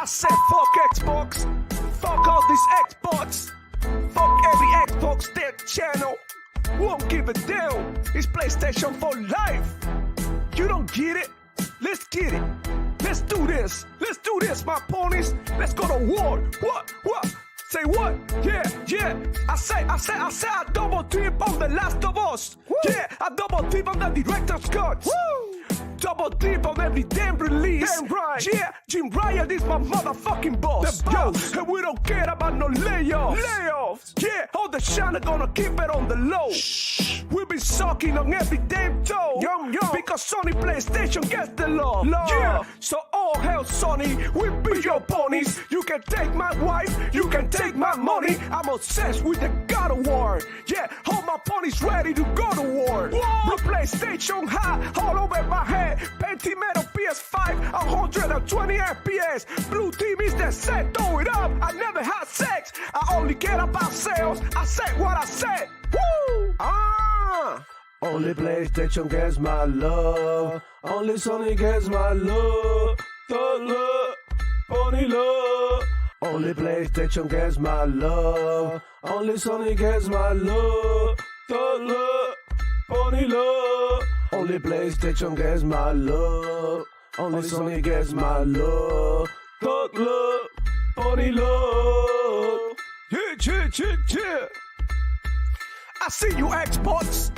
I said fuck Xbox, fuck all these Xbox, fuck every Xbox dead channel. Won't give a damn. It's PlayStation for life. You don't get it? Let's get it. Let's do this. Let's do this, my ponies. Let's go to war. What? Say what? Yeah. I say I double dip on The Last of Us. Woo. Yeah, I double dip on the director's cut. Woo. Double dip on every damn release. Damn right. Yeah, Jim Ryan is my motherfucking boss. The boss. Yo, and we don't care about no layoffs. Yeah, all the shine are gonna keep it on the low. Shh. We be sucking on every damn toe. Yo. Because Sony PlayStation gets the love. Yeah, so all hell Sony, we be your ponies. You can take my wife, you can take my money. I'm obsessed with the God of War. Yeah, all my ponies ready to go to war. The PlayStation high all over my head. Pentimeter PS5, 120 FPS. Blue team is the set, throw it up. I never had sex, I only care about sales. I said what I said. Woo! Only PlayStation gets my love. Only Sony gets my love. Thug love, pony love. Only PlayStation gets my love. Only Sony gets my love. Thug love, pony love. Only PlayStation gets my love. Only Sony gets my love. Thug love, pony love. Yeah. I see you Xbox.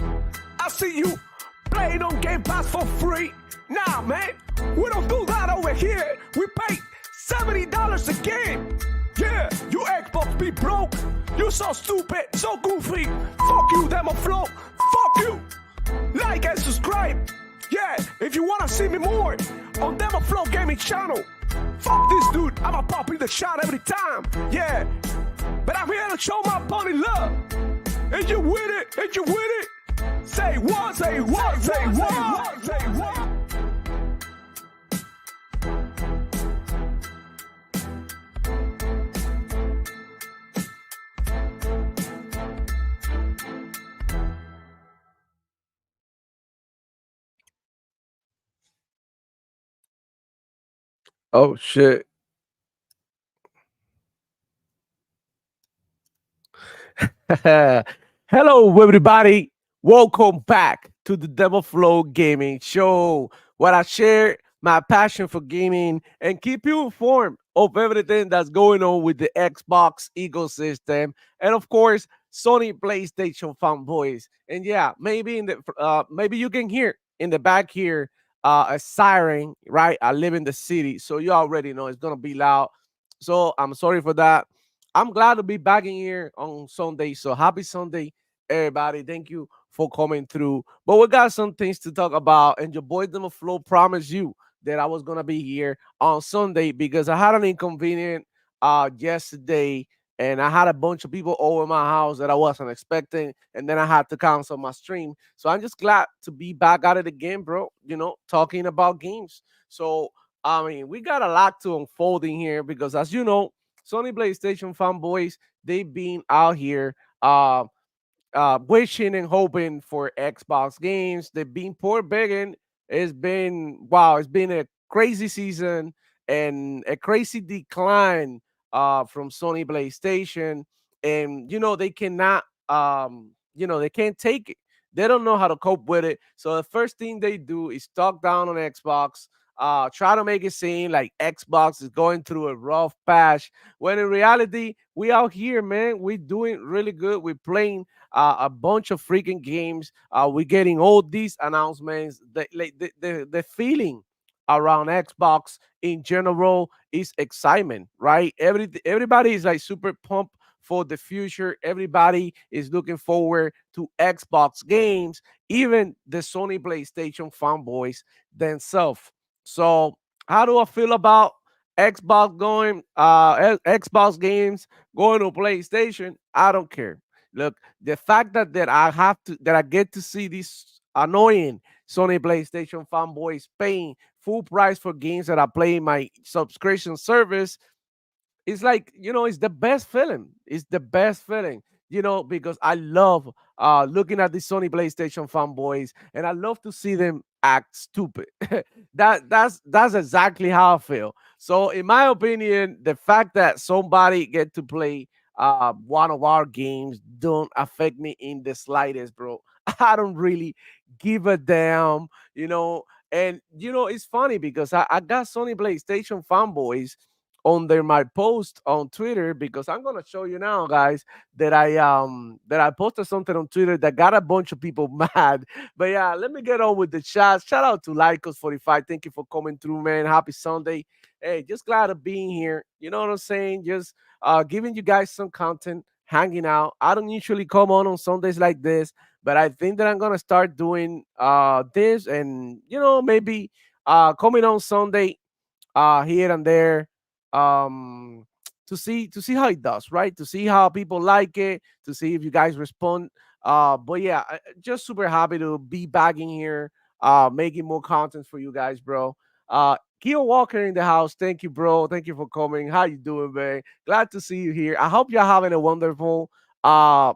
I see you playing on Game Pass for free. Nah, man, we don't do that over here. We pay $70 a game. Yeah, you Xbox be broke. You so stupid, so goofy. Fuck you, Demo Flow. Fuck you. Like and subscribe. Yeah, if you wanna see me more on Demo Flow Gaming channel. Fuck this dude, I'ma pop in the shot every time. Yeah, but I'm here to show my pony love. And you with it? Say what? Oh shit. Hello everybody. Welcome back to the Demo Flow Gaming Show, where I share my passion for gaming and keep you informed of everything that's going on with the Xbox ecosystem and of course Sony PlayStation fanboys. And yeah, maybe maybe you can hear in the back here a siren, right? I live in the city, so you already know it's gonna be loud. So I'm sorry for that. I'm glad to be back in here on Sunday. So happy Sunday, everybody. Thank you for coming through. But we got some things to talk about. And your boy Demo Flow promised you that I was gonna be here on Sunday because I had an inconvenient yesterday and I had a bunch of people over my house that I wasn't expecting, and then I had to cancel my stream. So I'm just glad to be back at it again, bro. You know, talking about games. So I mean, we got a lot to unfold in here because, as you know, Sony PlayStation fanboys, they've been out here wishing and hoping for Xbox games. They've been poor begging. It's been it's been a crazy season and a crazy decline from Sony PlayStation. And they cannot they can't take it. They don't know how to cope with it. So the first thing they do is talk down on Xbox, try to make it seem like Xbox is going through a rough patch, when in reality, we out here, man. We're doing really good. We're playing a bunch of freaking games. We're getting all these announcements. The feeling around Xbox in general is excitement, right? Everybody is like super pumped for the future. Everybody is looking forward to Xbox games, even the Sony PlayStation fanboys themselves. So, how do I feel about Xbox games going to PlayStation? I don't care. Look, the fact that I get to see these annoying Sony PlayStation fanboys paying full price for games that I play in my subscription service, it's like, it's the best feeling. It's the best feeling because I love looking at the Sony PlayStation fanboys, and I love to see them act stupid. That's exactly how I feel. So, in my opinion, the fact that somebody get to play one of our games don't affect me in the slightest, bro. I don't really give a damn, you know. And it's funny because I got Sony PlayStation fanboys under my post on Twitter, because I'm gonna show you now, guys, that I posted something on Twitter that got a bunch of people mad. But yeah, let me get on with the chat. Shout out to Lycos45. Thank you for coming through, man. Happy Sunday. Hey, just glad of being here. You know what I'm saying? Just giving you guys some content, hanging out. I don't usually come on Sundays like this, but I think that I'm gonna start doing this, and maybe coming on Sunday here and there, um to see how it does, right? To see how people like it, to see if you guys respond. But yeah, just super happy to be back in here, making more content for you guys, bro. Keo Walker in the house. Thank you, bro. Thank you for coming. How you doing, man? Glad to see you here. I hope you're having a wonderful uh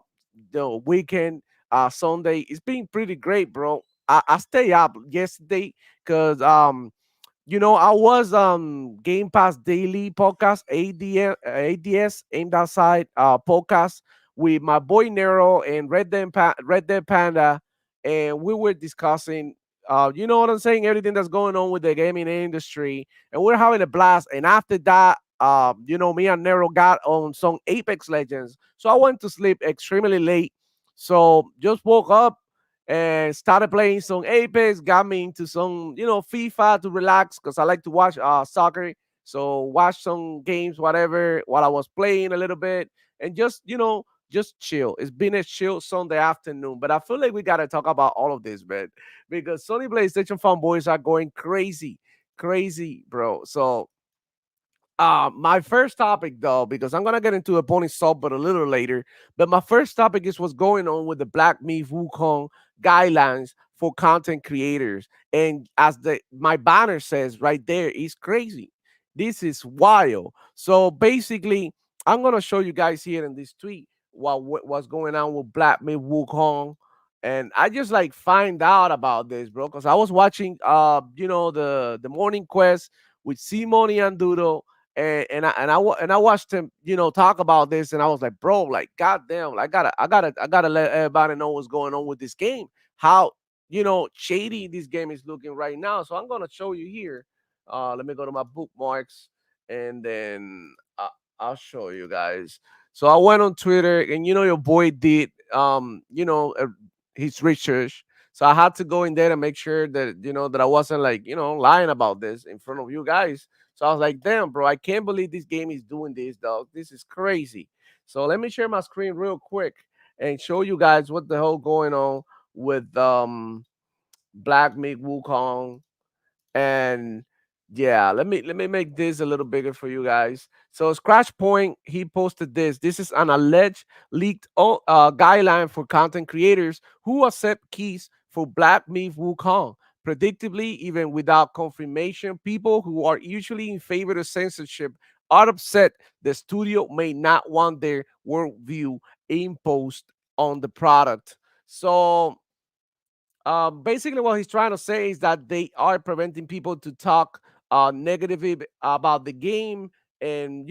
weekend. Sunday, it's been pretty great, bro. I stay up yesterday because I was Game Pass Daily podcast, ADS, Aimed Outside podcast, with my boy Nero and Red Dead Panda, and we were discussing, you know what I'm saying, everything that's going on with the gaming industry, and we're having a blast. And after that, me and Nero got on some Apex Legends, so I went to sleep extremely late. So just woke up and started playing some Apex. Got me into some, FIFA to relax, because I like to watch soccer. So watch some games, whatever, while I was playing a little bit, and just chill. It's been a chill Sunday afternoon, but I feel like we gotta talk about all of this, man, because Sony PlayStation fanboys are going crazy, crazy, bro. So my first topic, though, because I'm gonna get into a pony salt, but a little later. But my first topic is what's going on with the Black Myth Wukong guidelines for content creators. And as the my banner says right there, it's crazy. This is wild. So basically, I'm gonna show you guys here in this tweet what's going on with Black Myth Wukong. And I just like find out about this, bro, because I was watching the Morning Quest with Simone and Dudo, and I watched him, talk about this, and I was like, bro, like, goddamn, like, I gotta let everybody know what's going on with this game, how shady this game is looking right now. So I'm gonna show you here. Let me go to my bookmarks, and then I'll show you guys. So I went on Twitter, and your boy did his research. So I had to go in there and make sure that that I wasn't like lying about this in front of you guys. So I was like, damn, bro, I can't believe this game is doing this, dog. This is crazy. So let me share my screen real quick and show you guys what the hell going on with Black Myth Wukong. And yeah, let me make this a little bigger for you guys. So Scratch Point, he posted this. This is an alleged leaked guideline for content creators who accept keys for Black Myth Wukong. Predictably, even without confirmation, people who are usually in favor of censorship are upset the studio may not want their worldview imposed on the product. So basically what he's trying to say is that they are preventing people to talk negatively about the game. And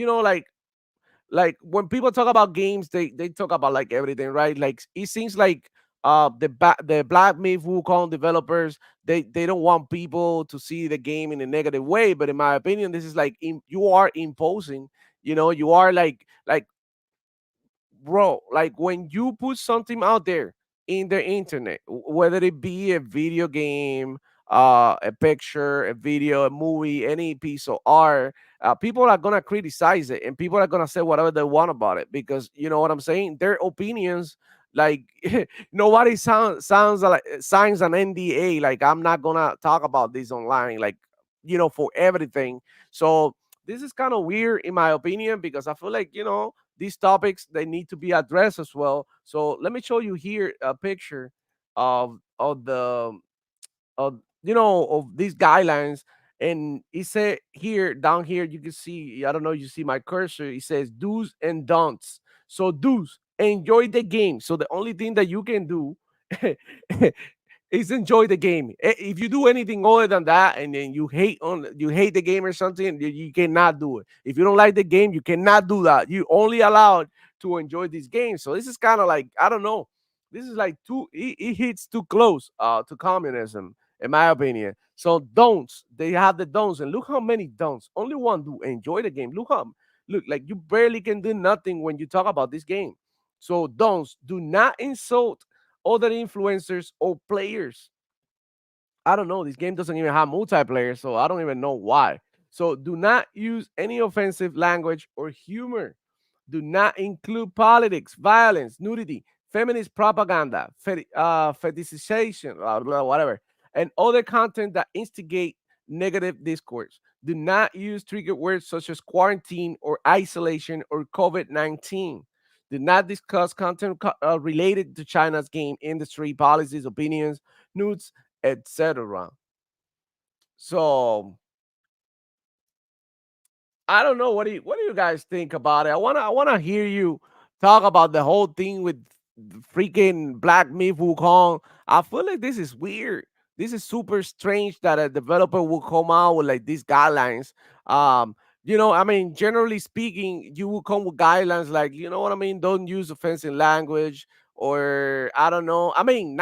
like when people talk about games, they talk about like everything, right? Like it seems like the Black Myth Wukong developers, they don't want people to see the game in a negative way. But in my opinion, this is like you are imposing, you are like bro, like when you put something out there in the internet, whether it be a video game, a picture, a video, a movie, any piece of art, people are gonna criticize it, and people are gonna say whatever they want about it, because you know what I'm saying, their opinions, like nobody sounds like signs an NDA, like I'm not gonna talk about this online, like for everything. So this is kind of weird in my opinion, because I feel like these topics, they need to be addressed as well. So let me show you here a picture of the of these guidelines. And it said here, down here, you can see, I don't know, you see my cursor, it says do's and don'ts. So do's, enjoy the game. So the only thing that you can do is enjoy the game. If you do anything other than that, and then you hate the game or something, you cannot do it. If you don't like the game, you cannot do that. You only allowed to enjoy this game. So this is kind of like, I don't know. This is like too. It hits too close to communism, in my opinion. So don'ts. They have the don'ts, and look how many don'ts. Only one do enjoy the game. Look like you barely can do nothing when you talk about this game. So don'ts. Do not insult other influencers or players. I don't know. This game doesn't even have multiplayer, so I don't even know why. So do not use any offensive language or humor. Do not include politics, violence, nudity, feminist propaganda, fetishization, whatever, and other content that instigate negative discourse. Do not use trigger words such as quarantine or isolation or COVID 19. Do not discuss content related to China's game industry, policies, opinions, nudes, etc. So I don't know. What do you guys think about it? I wanna hear you talk about the whole thing with the freaking Black Myth Wukong. I feel like this is weird. This is super strange that a developer will come out with like these guidelines. I mean, generally speaking, you will come with guidelines like, you know what I mean, don't use offensive language, or I don't know. I mean,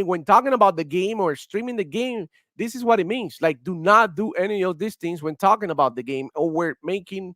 when talking about the game or streaming the game, this is what it means. Like, do not do any of these things when talking about the game or we're making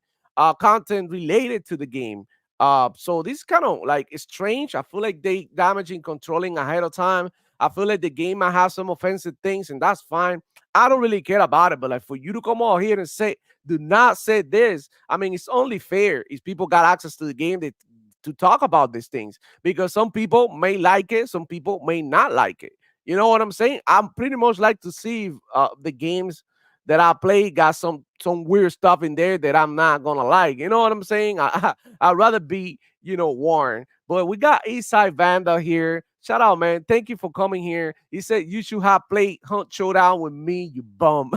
content related to the game. So this is kind of like strange. I feel like they damaging controlling ahead of time. I feel like the game might have some offensive things, and that's fine. I don't really care about it. But like for you to come out here and say, do not say this. I mean, it's only fair if people got access to the game to talk about these things, because some people may like it, some people may not like it. You know what I'm saying? I'm pretty much like to see if, the games that I play got some weird stuff in there that I'm not gonna like. You know what I'm saying? I'd rather be, warned. But we got Eastside Vanda here. Shout out, man. Thank you for coming here. He said you should have played Hunt Showdown with me, you bum.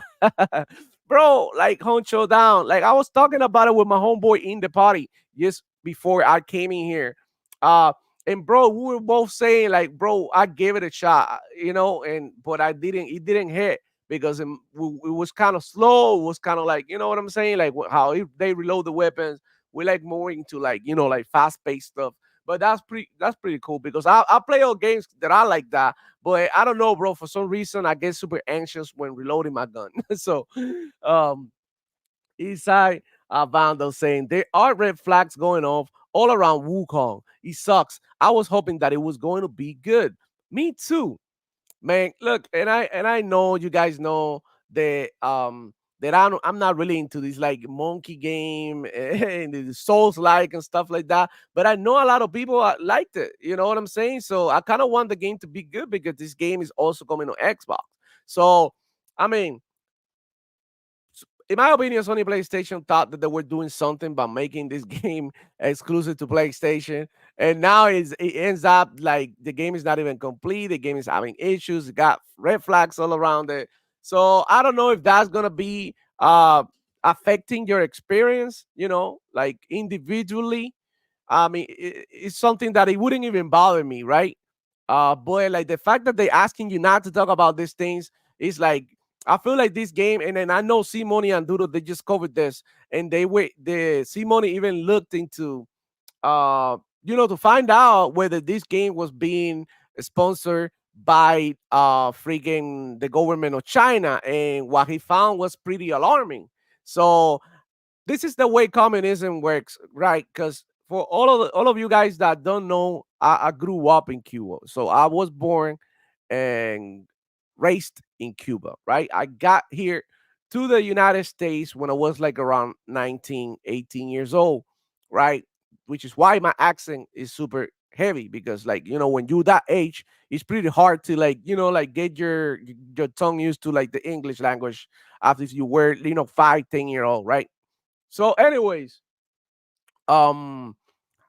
Bro, like Hunt Showdown. Like I was talking about it with my homeboy in the party just before I came in here. Uh and bro, we were both saying like, bro, I gave it a shot, and but I didn't. It didn't hit because it was kind of slow. It was kind of like, you know what I'm saying, like how if they reload the weapons, we like more into like, like fast paced stuff. But that's pretty cool because I play all games that I like that. But I don't know, bro. For some reason, I get super anxious when reloading my gun. So, um, Eastside Vandal saying there are red flags going off all around Wukong. It sucks. I was hoping that it was going to be good. Me too, man. Look, and I know you guys know that I'm not really into this like monkey game and the Souls like and stuff like that. But I know a lot of people liked it. You know what I'm saying? So I kind of want the game to be good because this game is also coming on Xbox. So I mean, in my opinion, Sony PlayStation thought that they were doing something by making this game exclusive to PlayStation, and now it ends up like the game is not even complete. The game is having issues. It got red flags all around it. So I don't know if that's gonna be affecting your experience. Like individually. I mean, it's something that it wouldn't even bother me, right? But like the fact that they're asking you not to talk about these things is like, I feel like this game, and then I know Simone and Duro they just covered this, and the Simone even looked into to find out whether this game was being sponsored by freaking the government of China, and what he found was pretty alarming. So this is the way communism works, right? Because for all of you guys that don't know, I grew up in Cuba, so I was born and raised in Cuba, right? I got here to the United States when I was like around 19, 18 years old, right? Which is why my accent is super heavy because like, when you that age, it's pretty hard to like, like get your tongue used to like the English language after you were, 5, 10 year old, right? So anyways, um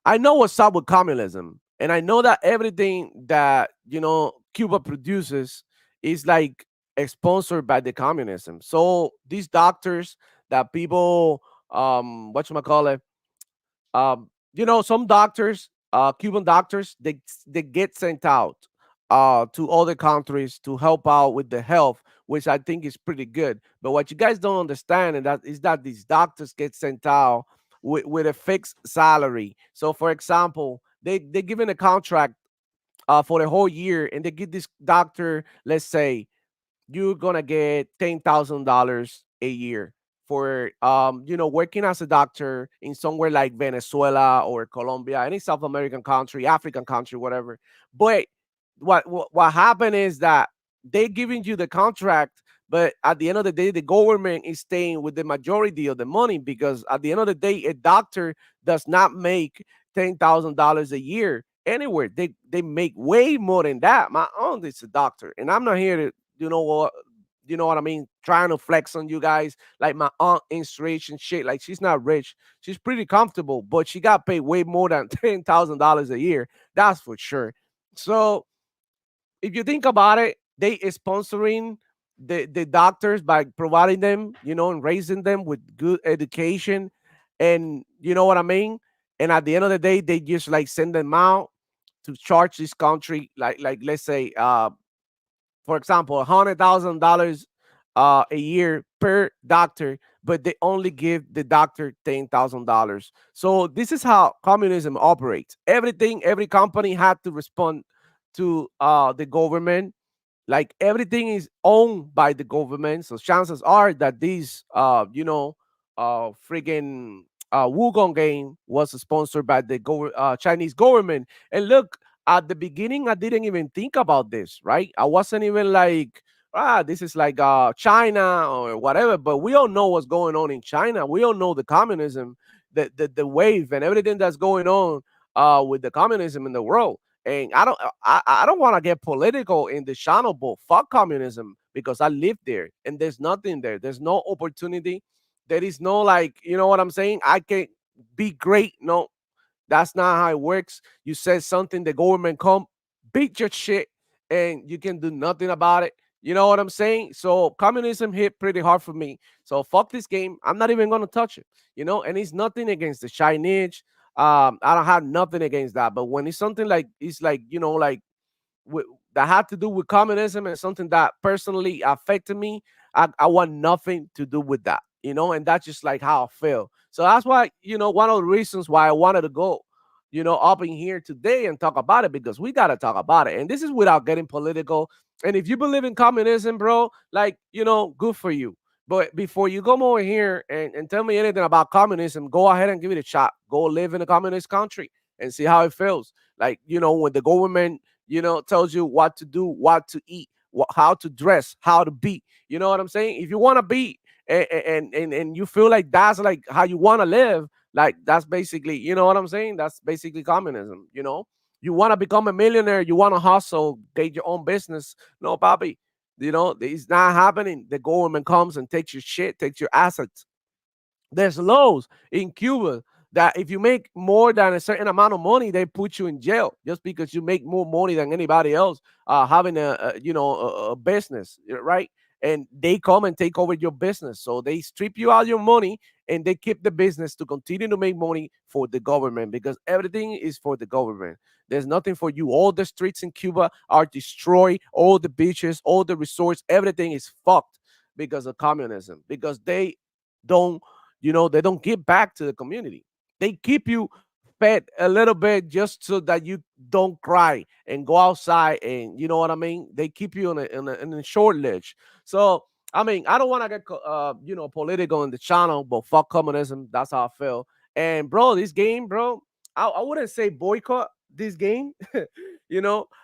I know what's up with communism, and I know that everything that Cuba produces is like sponsored by the communism. So these doctors that people, what call it, some doctors Cuban doctors, they get sent out to other countries to help out with the health, which I think is pretty good. But what you guys don't understand and that is that these doctors get sent out with a fixed salary. So, for example, they given a contract for the whole year, and they give this doctor, let's say, you're gonna get $10,000 a year for working as a doctor in somewhere like Venezuela or Colombia, any South American country, African country, whatever. But what happened is that they giving you the contract, but at the end of the day, the government is staying with the majority of the money, because at the end of the day, a doctor does not make $10,000 a year anywhere. They make way more than that. My aunt is a doctor, and I'm not here to what I mean, trying to flex on you guys. Like my aunt in straight and shit. Like she's not rich. She's pretty comfortable, but she got paid way more than $10,000 a year. That's for sure. So if you think about it, they is sponsoring the doctors by providing them, and raising them with good education, and you know what I mean. And at the end of the day, they just like send them out to charge this country, like let's say, for example, $100,000 a year per doctor, but they only give the doctor $10,000. So this is how communism operates. Every company had to respond to the government. Like everything is owned by the government, so chances are that these freaking Wukong game was sponsored by the Chinese government. And look, at the beginning I didn't even think about this, right? I wasn't even like, this is like China or whatever. But we all know what's going on in China. We all know the communism, the wave and everything that's going on with the communism in the world. And I don't want to get political in the channel, but fuck communism, because I live there and there's nothing there. There's no opportunity. There is no, like, you know what I'm saying? I can be great. No, that's not how it works. You said something, the government come beat your shit, and you can do nothing about it. You know what I'm saying? So communism hit pretty hard for me. So fuck this game. I'm not even gonna touch it. And it's nothing against the Chinese. I don't have nothing against that. But when it's something like, it's like, like that had to do with communism and something that personally affected me, I want nothing to do with that. And that's just like how I feel. So that's why, one of the reasons why I wanted to go, up in here today and talk about it, because we got to talk about it. And this is without getting political. And if you believe in communism, bro, like, good for you. But before you come over here and tell me anything about communism, go ahead and give it a shot. Go live in a communist country and see how it feels. Like, when the government, tells you what to do, what to eat, how to dress, how to be. You know what I'm saying? If you want to be and you feel like that's like how you want to live, like that's basically, you know what I'm saying? That's basically communism. You want to become a millionaire, you want to hustle, get your own business. No, Bobby, it's not happening. The government comes and takes your shit, takes your assets. There's laws in Cuba that if you make more than a certain amount of money, they put you in jail just because you make more money than anybody else having a business, right? And they come and take over your business. So they strip you out your money, and they keep the business to continue to make money for the government, because everything is for the government. There's nothing for you. All the streets in Cuba are destroyed, all the beaches, all the resorts, everything is fucked because of communism, because don't they don't give back to the community. They keep you fed a little bit just so that you don't cry and go outside, and you know what I mean. They keep you in a short leash. So I mean, I don't want to get political in the channel, but fuck communism. That's how I feel. And bro, this game, bro, I wouldn't say boycott this game,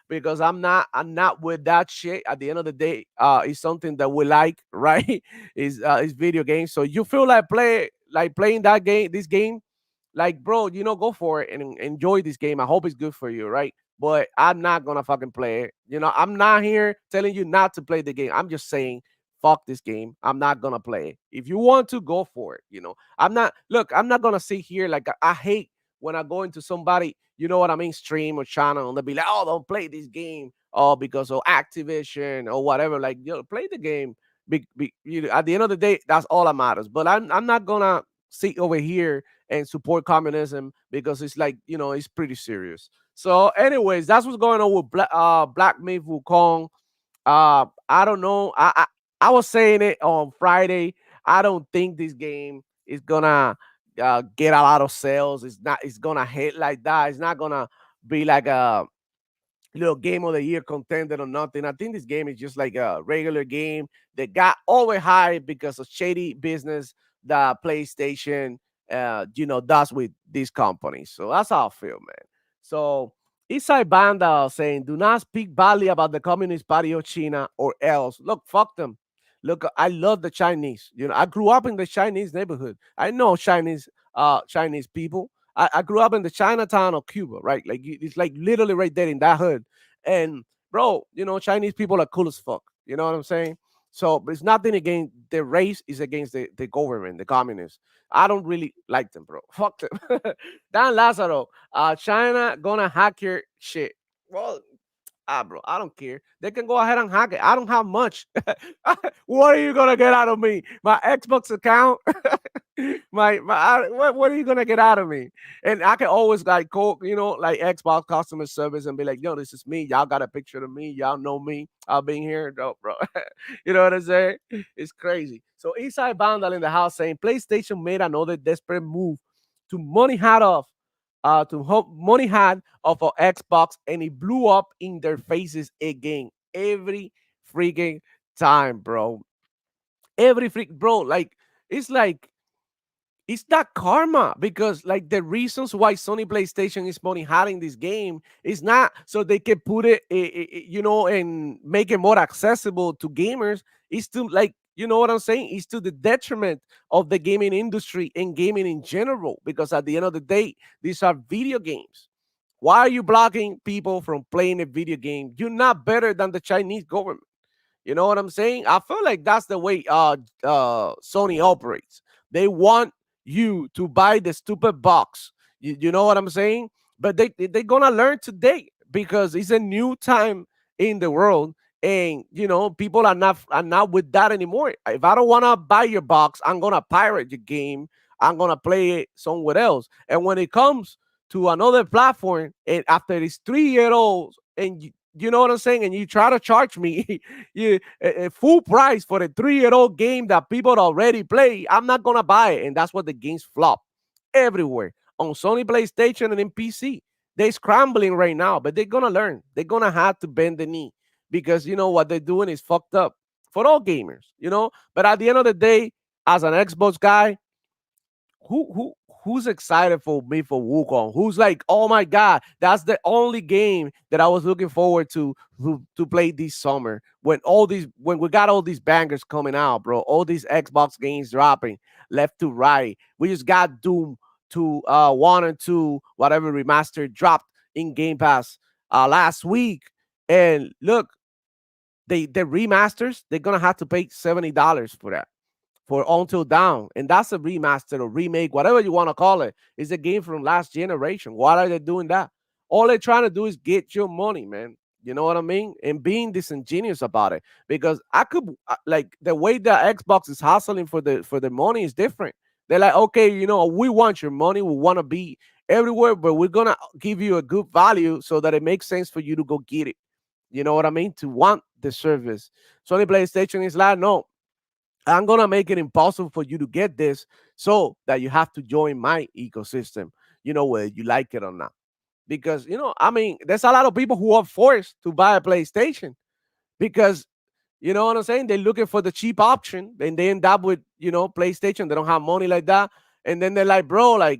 because I'm not with that shit. At the end of the day, it's something that we like, right? Is video games. So you feel like playing that game, this game, like, bro, go for it and enjoy this game. I hope it's good for you, right? But I'm not gonna fucking play it. I'm not here telling you not to play the game. I'm just saying, fuck this game. I'm not gonna play it. If you want to, go for it. I'm not gonna sit here like I hate when I go into somebody, you know what I mean, stream or channel, and they'll be like, oh, don't play this game, because of Activision or whatever. Like, play the game. At the end of the day, that's all that matters. But I'm not gonna sit over here and support communism because it's like, it's pretty serious. So, anyways, that's what's going on with Black Myth Wukong. I don't know. I was saying it on Friday. I don't think this game is gonna get a lot of sales. It's not. It's gonna hit like that. It's not gonna be like a game of the year contender or nothing. I think this game is just like a regular game that got overhyped because of shady business that PlayStation, does with these companies. So that's how I feel, man. So Isai Banda saying, "Do not speak badly about the Communist Party of China or else." Look, fuck them. Look, I love the Chinese. I grew up in the Chinese neighborhood. I know Chinese people. I grew up in the Chinatown of Cuba, right? Like it's like literally right there in that hood. And bro, Chinese people are cool as fuck. You know what I'm saying? So, but it's nothing against the race; it's against the government, the communists. I don't really like them, bro. Fuck them. Dan Lazaro, China gonna hack your shit. Well, bro, I don't care. They can go ahead and hack it. I don't have much. What are you gonna get out of me? My Xbox account? What are you gonna get out of me? And I can always like call, like Xbox customer service and be like, yo, this is me. Y'all got a picture of me. Y'all know me. I've been here. No, bro. You know what I'm saying? It's crazy. So Eastside Vandal in the house saying PlayStation made another desperate move to money hat off money had of our Xbox, and it blew up in their faces again every freaking time, bro. Every freak, bro. Like it's like it's not karma because like the reasons why Sony PlayStation is money hiding this game is not so they can put it, and make it more accessible to gamers. It's to like, you know what I'm saying? It's to the detriment of the gaming industry and gaming in general because at the end of the day, these are video games. Why are you blocking people from playing a video game? You're not better than the Chinese government. You know what I'm saying? I feel like that's the way Sony operates. They want you to buy the stupid box. You know what I'm saying? But they're gonna learn today because it's a new time in the world, and people are not with that anymore. If I don't wanna buy your box, I'm gonna pirate your game. I'm gonna play it somewhere else. And when it comes to another platform, and after it's 3 year olds, and you know what I'm saying, and you try to charge me a full price for a 3 year old game that people already play, I'm not gonna buy it. And that's what the games flop everywhere on Sony PlayStation and in PC. They're scrambling right now, but they're gonna learn. They're gonna have to bend the knee because what they're doing is fucked up for all gamers. But at the end of the day, as an Xbox guy, who's excited for me for Wukong? Who's like, oh my god, that's the only game that I was looking forward to play this summer when we got all these bangers coming out, bro. All these Xbox games dropping left to right. We just got Doom to 1 and 2, whatever remaster dropped in Game Pass last week. And look, the remasters, they're gonna have to pay $70 for that for Until Dawn, and that's a remaster or remake, whatever you want to call it. It's a game from last generation. Why are they doing that? All they're trying to do is get your money, man. You know what I mean? And being disingenuous about it, because I could like the way that Xbox is hustling for the money is different. They're like, okay, we want your money. We want to be everywhere, but we're gonna give you a good value so that it makes sense for you to go get it. You know what I mean? To want the service. Sony PlayStation is like, no, I'm gonna make it impossible for you to get this so that you have to join my ecosystem, whether you like it or not. Because, I mean, there's a lot of people who are forced to buy a PlayStation because, you know what I'm saying? They're looking for the cheap option and they end up with, PlayStation. They don't have money like that. And then they're like, bro, like,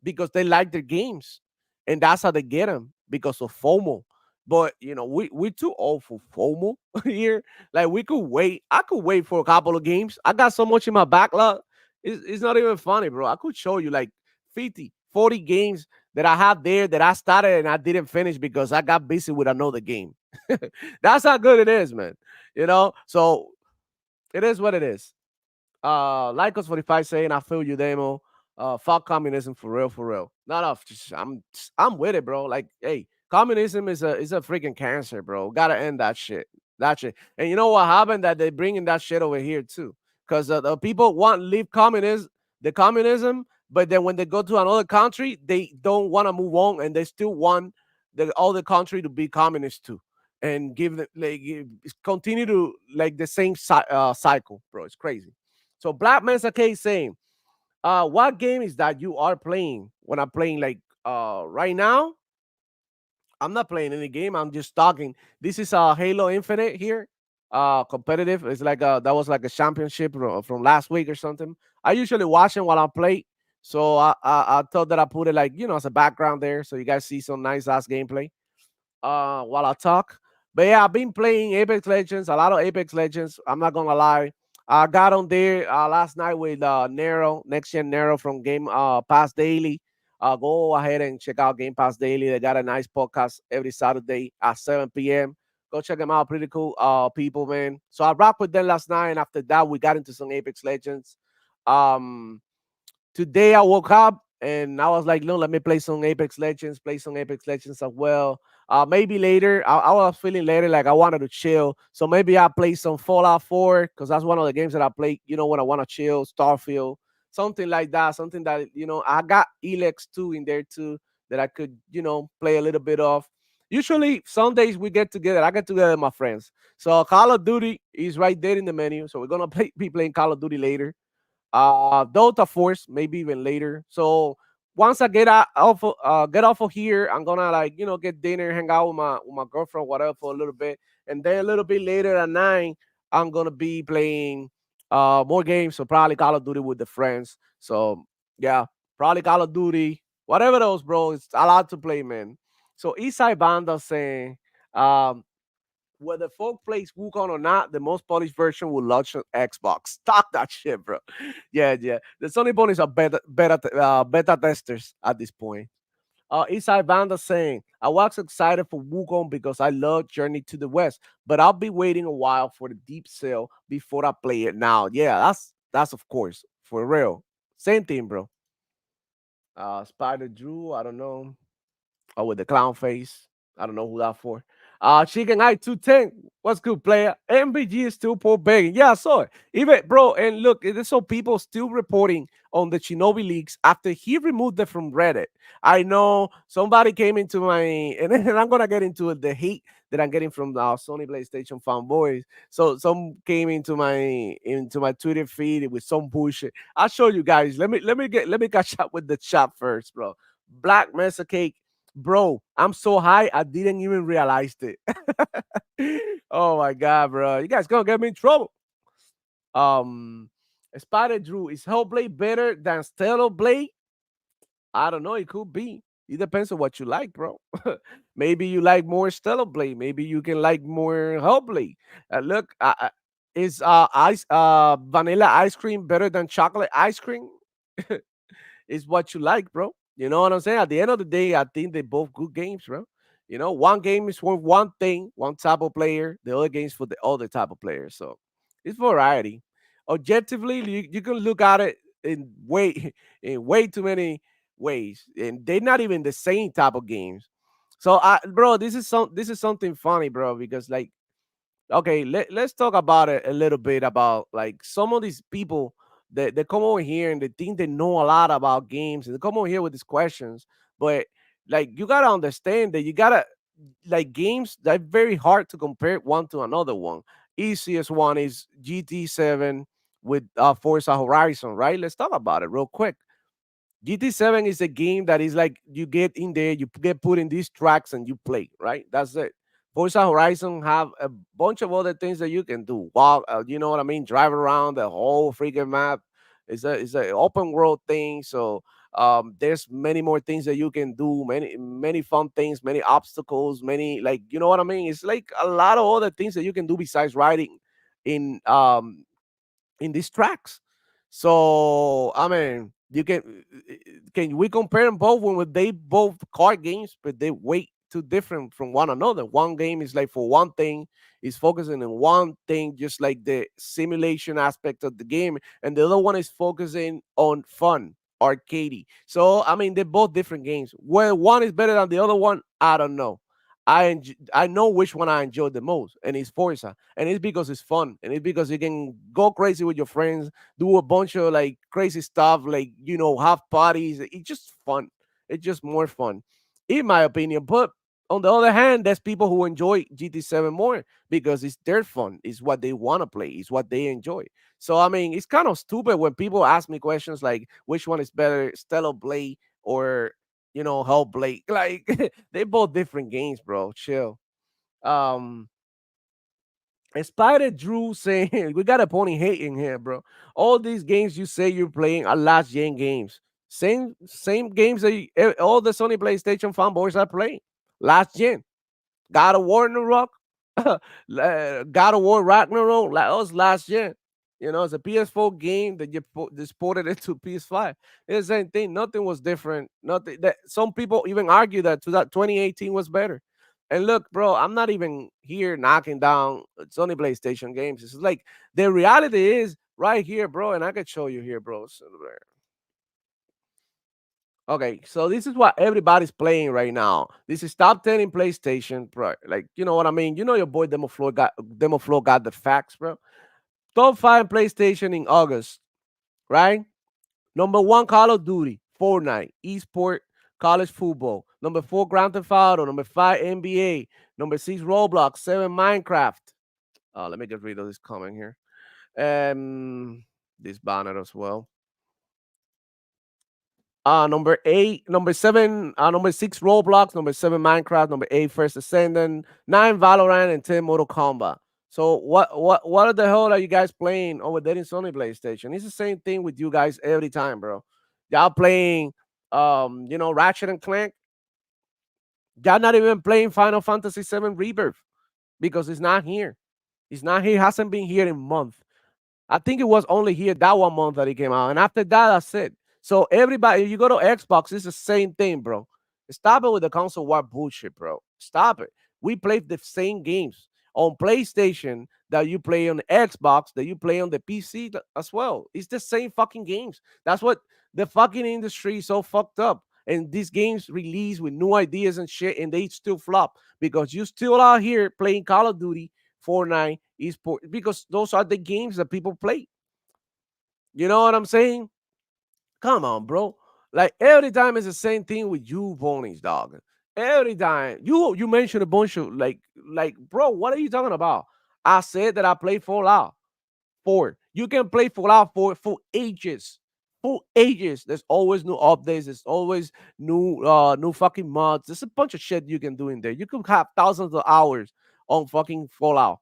because they like their games. And that's how they get them because of FOMO. But we're too old for FOMO here. Like we could wait. I could wait for a couple of games. I got so much in my backlog. It's not even funny, bro. I could show you like 50, 40 games that I have there that I started and I didn't finish because I got busy with another game. That's how good it is, man. So it is what it is. Lycos 45 saying, I feel you, demo. Fuck communism for real, for real. Not off. I'm with it, bro. Like, hey, communism is a freaking cancer, bro. Gotta end that shit. That shit. And you know what happened? That they bringing that shit over here too, because the people want leave communism. the communism, but then when they go to another country, they don't want to move on, and they still want the other country to be communist too, and give them continue to like the same cycle, bro. It's crazy. So Black Mesa K saying, what game is that you are playing? When I'm playing like right now, I'm not playing any game. I'm just talking. This is Halo Infinite here. Competitive. It's like that was like a championship from last week or something. I usually watch it while I play. So I thought that I put it like, as a background there, so you guys see some nice ass gameplay while I talk. But yeah, I've been playing Apex Legends, a lot of Apex Legends. I'm not gonna lie. I got on there last night with Nero, Next Gen Nero from Game Pass Daily. Go ahead and check out Game Pass Daily. They got a nice podcast every Saturday at 7 p.m. Go check them out. Pretty cool people, man. So I rocked with them last night, and after that, we got into some Apex Legends. Um, Today I woke up and I was like, no, let me play some Apex Legends as well. Maybe later, I was feeling later like I wanted to chill. So maybe I play some Fallout 4 because that's one of the games that I play, when I want to chill, Starfield, something like that. Something that, I got Elex 2 in there too that I could, play a little bit of. Usually, Sundays we get together. I get together with my friends. So Call of Duty is right there in the menu. So we're going to be playing Call of Duty later. Delta Force, maybe even later. So once I get off of here, I'm gonna like get dinner, hang out with my girlfriend, whatever, for a little bit, and then a little bit later at 9, I'm gonna be playing more games. So probably Call of Duty with the friends. So yeah, probably Call of Duty, whatever those, bro. It's a lot to play, man. So Eastside Banda saying, um, whether folk plays Wukong or not, the most polished version will launch on Xbox. Stop that shit, bro. Yeah, yeah. The Sony ponies are beta testers at this point. Isai Banda saying, I was excited for Wukong because I love Journey to the West, but I'll be waiting a while for the deep sale before I play it now. Yeah, that's of course for real. Same thing, bro. Spider Drew, I don't know. Oh, with the clown face. I don't know who that for. Chicken Eye 210. What's good, player? MBG is still poor begging. Yeah, I saw it. Even bro, and look, there's some people still reporting on the Shinobi leaks after he removed them from Reddit. I know somebody came into my and I'm gonna get into it, the hate that I'm getting from the Sony PlayStation fanboys. So some came into my Twitter feed with some bullshit. I'll show you guys. Let me catch up with the chat first, bro. Black Mesa Cake. Bro, I'm so high, I didn't even realize it. Oh my god, bro. You guys gonna get me in trouble. Um Spider Drew, is Hellblade better than Stellar Blade? I don't know, it could be. It depends on what you like, bro. Maybe you like more Stellar Blade. Maybe you can like more Hellblade. Look, is ice vanilla ice cream better than chocolate ice cream? Is what you like, bro. You know what I'm saying? At the end of the day, I think they both good games, bro. One game is for one thing, one type of player. The other game's for the other type of player. So it's variety. Objectively, you can look at it in way in way too many ways, and they're not even the same type of games. So, bro, this is something funny, bro, because like okay, let's talk about it a little bit about like some of these people that they come over here and they think they know a lot about games and they come over here with these questions, but like you gotta understand that you gotta like games that very hard to compare one to another one. Easiest one is GT7 with Forza Horizon, right? Let's talk about it real quick. GT7 is a game that is like you get in there, you get put in these tracks and you play, right? That's it. Forza Horizon have a bunch of other things that you can do. Walk, you know what I mean? Drive around the whole freaking map. It's a open world thing. So there's many more things that you can do. Many fun things, many obstacles, many like you know what I mean. It's like a lot of other things that you can do besides riding in in these tracks. So I mean, you can we compare them both when they both card games, but they way too different from one another. One game is like for one thing, is focusing on one thing, just like the simulation aspect of the game, and the other one is focusing on fun, arcadey. So I mean, they're both different games. Where one is better than the other one, I don't know. I know which one I enjoy the most, and it's Forza, and it's because it's fun, and it's because you can go crazy with your friends, do a bunch of like crazy stuff, like have parties. It's just fun. It's just more fun, in my opinion. But on the other hand, there's people who enjoy GT7 more because it's their fun, it's what they want to play, it's what they enjoy. So I mean, it's kind of stupid when people ask me questions like which one is better, Stellar Blade or Hellblade. Like they both different games, bro. Chill. Um Spider Drew saying we got a pony hating here, bro. All these games you say you're playing are last gen games. Same games that all the Sony PlayStation fanboys are playing. Last gen. God of War Ragnarok, God of War Ragnarok, like us last year. It's a PS4 game that you just ported it to PS5. It's the same thing. Nothing was different. Nothing. That some people even argue that 2018 was better. And look, bro, I'm not even here knocking down Sony PlayStation games. It's like the reality is right here, bro, and I can show you here, bro. Okay, so this is what everybody's playing right now. This is top 10 in PlayStation, bro. Like, you know what I mean? You know your boy Demo Flow got the facts, bro. Top 5 PlayStation in August, right? Number 1, Call of Duty, Fortnite, Esport, College Football. Number 4, Grand Theft Auto. Number 5, NBA. Number 6, Roblox. 7, Minecraft. Let me get rid of this comment here. This banner as well. Number 6, Roblox. Number 7, Minecraft. Number 8, First Ascendant. 9, Valorant, and 10, Mortal Kombat. So what the hell are you guys playing over there in Sony PlayStation? It's the same thing with you guys every time, bro. Y'all playing, Ratchet and Clank. Y'all not even playing Final Fantasy VII Rebirth because it's not here. It's not here. Hasn't been here in months. I think it was only here that 1 month that it came out, and after that, that's it. So everybody, if you go to Xbox, it's the same thing, bro. Stop it with the console war bullshit, bro. Stop it. We play the same games on PlayStation that you play on Xbox, that you play on the PC as well. It's the same fucking games. That's what the fucking industry is so fucked up. And these games release with new ideas and shit, and they still flop because you still out here playing Call of Duty, Fortnite, Esport, because those are the games that people play. You know what I'm saying? Come on, bro. Like every time it's the same thing with you ponies, dog. Every time you mentioned a bunch of bro, what are you talking about? I said that I played Fallout 4. You can play Fallout 4 for ages. For ages. There's always new updates. There's always new fucking mods. There's a bunch of shit you can do in there. You could have thousands of hours on fucking Fallout.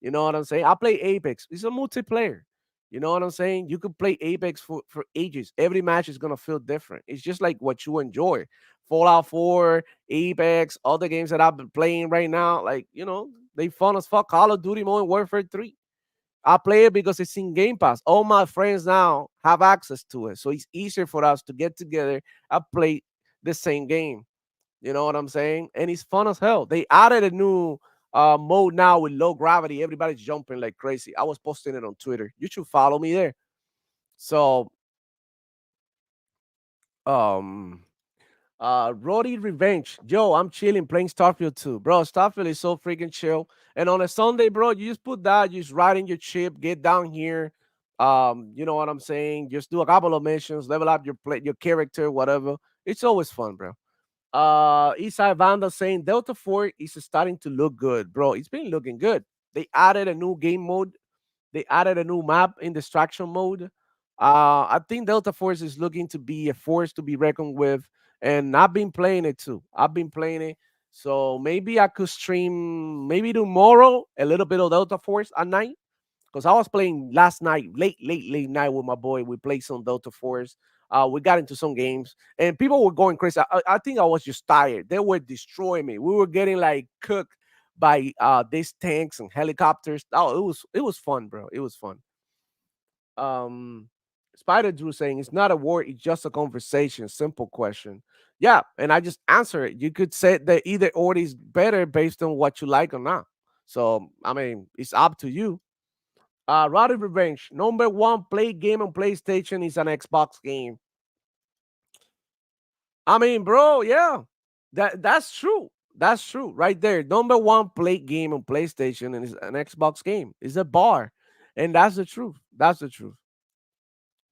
You know what I'm saying? I play Apex. It's a multiplayer. You know what I'm saying? You could play Apex for ages. Every match is gonna feel different. It's just like what you enjoy. Fallout 4, Apex, all the games that I've been playing right now, like they fun as fuck. Call of Duty Modern Warfare 3. I play it because it's in Game Pass. All my friends now have access to it. So it's easier for us to get together and play the same game. You know what I'm saying? And it's fun as hell. They added a new mode now with low gravity. Everybody's jumping like crazy. I was posting it on Twitter. You should follow me there. So, um, Roddy Revenge. Yo, I'm chilling playing Starfield 2. Bro, Starfield is so freaking chill. And on a Sunday, bro, you just put that, you just ride in your chip, get down here. You know what I'm saying? Just do a couple of missions, level up your character, whatever. It's always fun, bro. Isai Vanda saying Delta 4 is starting to look good, bro. It's been looking good. They added a new game mode. They added a new map in distraction mode. I think Delta Force is looking to be a force to be reckoned with, and I've been playing it too. I've been playing it, so maybe I could stream maybe tomorrow a little bit of Delta Force at night because I was playing last night, late night with my boy. We played some Delta Force. We got into some games, and people were going crazy. I think I was just tired. They were destroying me. We were getting like cooked by these tanks and helicopters. Oh, it was fun, bro. It was fun. Um, Spider Drew saying it's not a war, it's just a conversation. Simple question. Yeah, and I just answer it. You could say that either or is better based on what you like or not. So I mean, it's up to you. Roddy Revenge, number one play game on PlayStation is an Xbox game. I mean, bro, yeah, that's true. That's true. Right there. Number one play game on PlayStation and is an Xbox game. It's a bar. And that's the truth. That's the truth.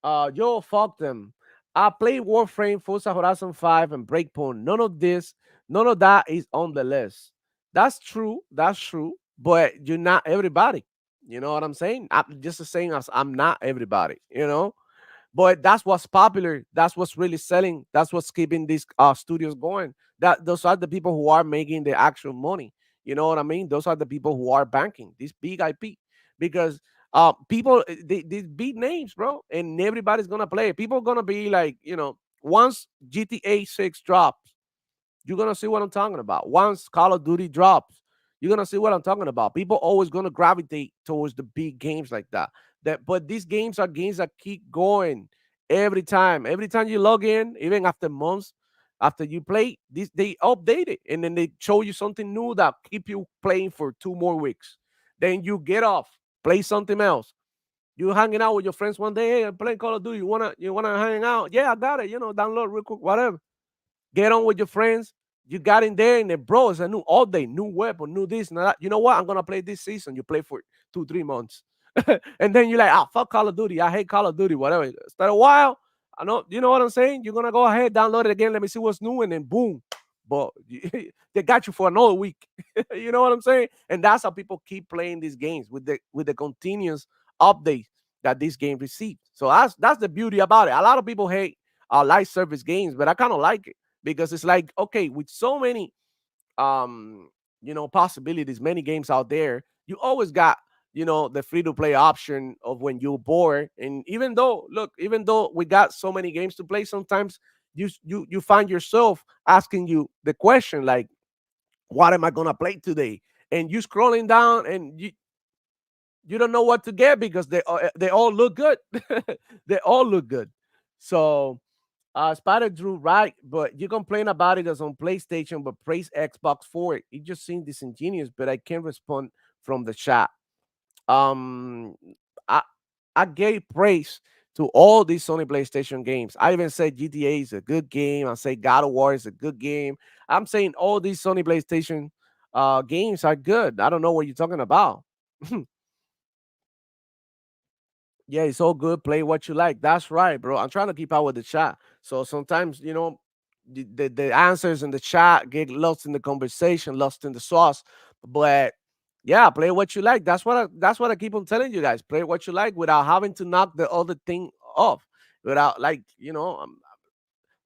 Yo, fuck them. I played Warframe, Forza Horizon 5, and Breakpoint. None of that is on the list. That's true. That's true. But you're not everybody. You know what I'm saying? I'm just the same as I'm not everybody, you know? But that's what's popular. That's what's really selling. That's what's keeping these studios going. That those are the people who are making the actual money. You know what I mean? Those are the people who are banking this big IP because people these big names, bro, and everybody's gonna play. People gonna be like, once GTA 6 drops, you're gonna see what I'm talking about. Once Call of Duty drops, you're gonna see what I'm talking about. People always gonna gravitate towards the big games like that. But these games are games that keep going every time. Every time you log in, even after months after you play, this they update it and then they show you something new that keep you playing for 2 more weeks. Then you get off, play something else. You hanging out with your friends one day, hey, I'm playing Call of Duty. You wanna hang out? Yeah, I got it. Download real quick, whatever. Get on with your friends. You got in there and then, bro, it's a new update, new weapon, new this and that. You know what? I'm gonna play this season. You play for 2, 3 months. And then you're like, fuck Call of Duty. I hate Call of Duty, whatever. After a while, I know, you know what I'm saying? You're gonna go ahead, download it again, let me see what's new, and then boom. But they got you for another week. You know what I'm saying? And that's how people keep playing these games with the continuous updates that this game received. So that's the beauty about it. A lot of people hate live service games, but I kind of like it because it's like, okay, with so many possibilities, many games out there, you always got, the free to play option of when you're bored. And even though we got so many games to play, sometimes you find yourself asking you the question like, what am I gonna play today? And you scrolling down and you don't know what to get because they all look good. They all look good. So Spider Drew, right? But you complain about it as on PlayStation, but praise Xbox for it. It just seems disingenuous, but I can't respond from the chat. Um, I I gave praise to all these Sony PlayStation games. I even said GTA is a good game. I say God of War is a good game. I'm saying all these Sony PlayStation games are good. I don't know what you're talking about. Yeah, it's all good. Play what you like. That's right, bro. I'm trying to keep up with the chat. So sometimes, the answers in the chat get lost in the conversation, lost in the sauce. But yeah, play what you like. That's what I keep on telling you guys. Play what you like without having to knock the other thing off. Without like,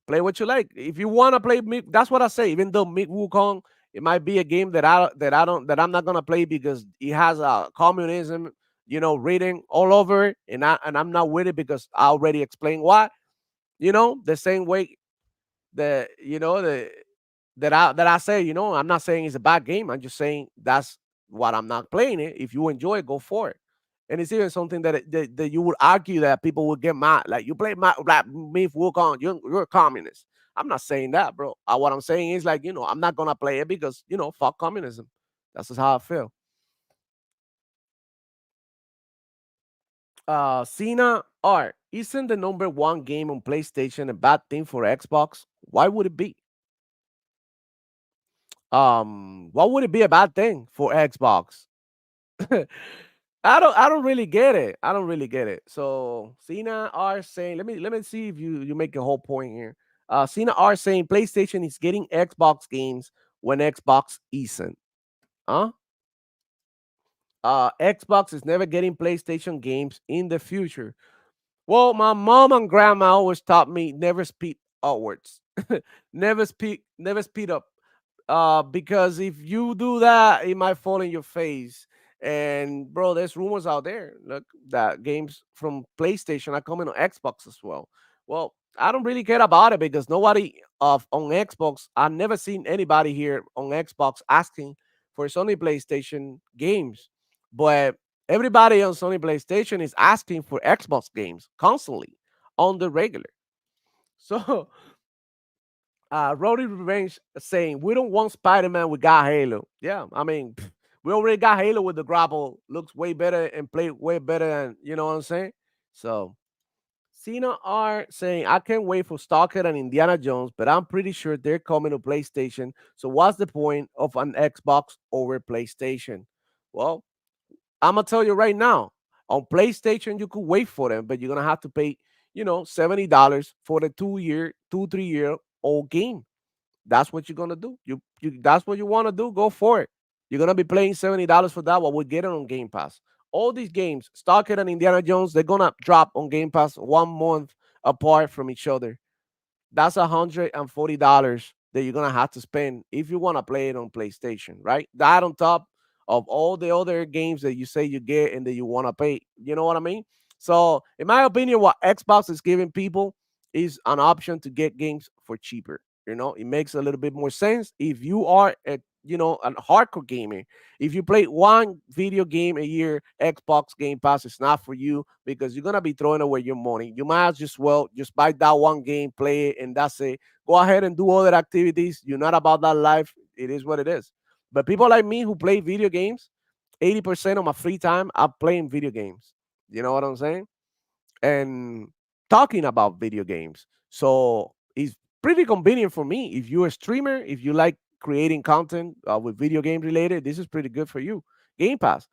play what you like. If you want to play me, that's what I say. Even though Mick Wukong, it might be a game that I'm not gonna play because it has a communism, reading all over it, and I'm not with it because I already explained why. The same way that that I say, I'm not saying it's a bad game. I'm just saying that's what I'm not playing it. If you enjoy it, go for it. And it's even something that you would argue that people would get mad. Like you play like me work on you're a communist. I'm not saying that, bro. What I'm saying is like, I'm not gonna play it because fuck communism. That's just how I feel. Cena Art, isn't the number one game on PlayStation a bad thing for Xbox? Why would it be? What would it be a bad thing for Xbox? I don't really get it. I don't really get it. So Cena are saying, let me see if you make a whole point here. Cena are saying PlayStation is getting Xbox games when Xbox isn't. Huh? Xbox is never getting PlayStation games in the future. Well, my mom and grandma always taught me never speak upwards. Never speed up. Because if you do that, it might fall in your face. And bro, there's rumors out there, look, that games from PlayStation are coming on Xbox as well. Well, I don't really care about it because nobody of on Xbox, I've never seen anybody here on Xbox asking for Sony PlayStation games. But everybody on Sony PlayStation is asking for Xbox games constantly on the regular. So Roddy Revenge saying, we don't want Spider Man, we got Halo. Yeah, I mean, we already got Halo with the grapple. Looks way better and play way better than, you know what I'm saying? So, Cena are saying, I can't wait for Stalker and Indiana Jones, but I'm pretty sure they're coming to PlayStation. So what's the point of an Xbox over PlayStation? Well, I'm gonna tell you right now, on PlayStation you could wait for them, but you're gonna have to pay, $70 for the 2 year, 3 year old game. That's what you're gonna do. You that's what you want to do. Go for it. You're gonna be paying $70 for that. What we get it on Game Pass. All these games, Stalker and Indiana Jones, they're gonna drop on Game Pass 1 month apart from each other. That's $140 that you're gonna have to spend if you want to play it on PlayStation, right? That on top of all the other games that you say you get and that you want to pay. You know what I mean? So, in my opinion, what Xbox is giving people is an option to get games for cheaper. It makes a little bit more sense if you are a hardcore gamer. If you play one video game a year, Xbox Game Pass is not for you because you're gonna be throwing away your money. You might as well just buy that one game, play it, and that's it. Go ahead and do other activities. You're not about that life. It is what it is. But people like me who play video games, 80% of my free time, I'm playing video games. You know what I'm saying? And talking about video games. So it's pretty convenient for me. If you're a streamer, if you like creating content with video game related, this is pretty good for you. Game Pass.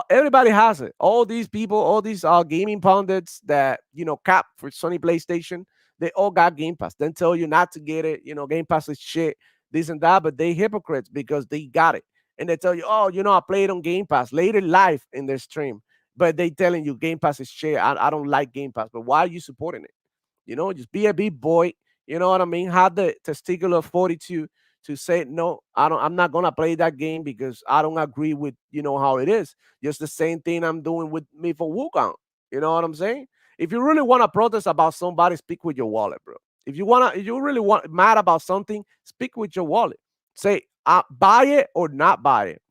Everybody has it. All these people, all these gaming pundits that cap for Sony PlayStation, they all got Game Pass. Then tell you not to get it. Game Pass is shit, this and that. But they hypocrites because they got it, and they tell you, oh, I played on Game Pass later live in their stream, but they telling you Game Pass is shit. I don't like Game Pass, but why are you supporting it? Just be a big boy. You know what I mean? Have the testicular fortitude to say no. I'm not gonna play that game because I don't agree with how it is. Just the same thing I'm doing with me for Wukong. You know what I'm saying? If you really want to protest about somebody, speak with your wallet, bro. If you really want mad about something, speak with your wallet. Say, buy it or not buy it,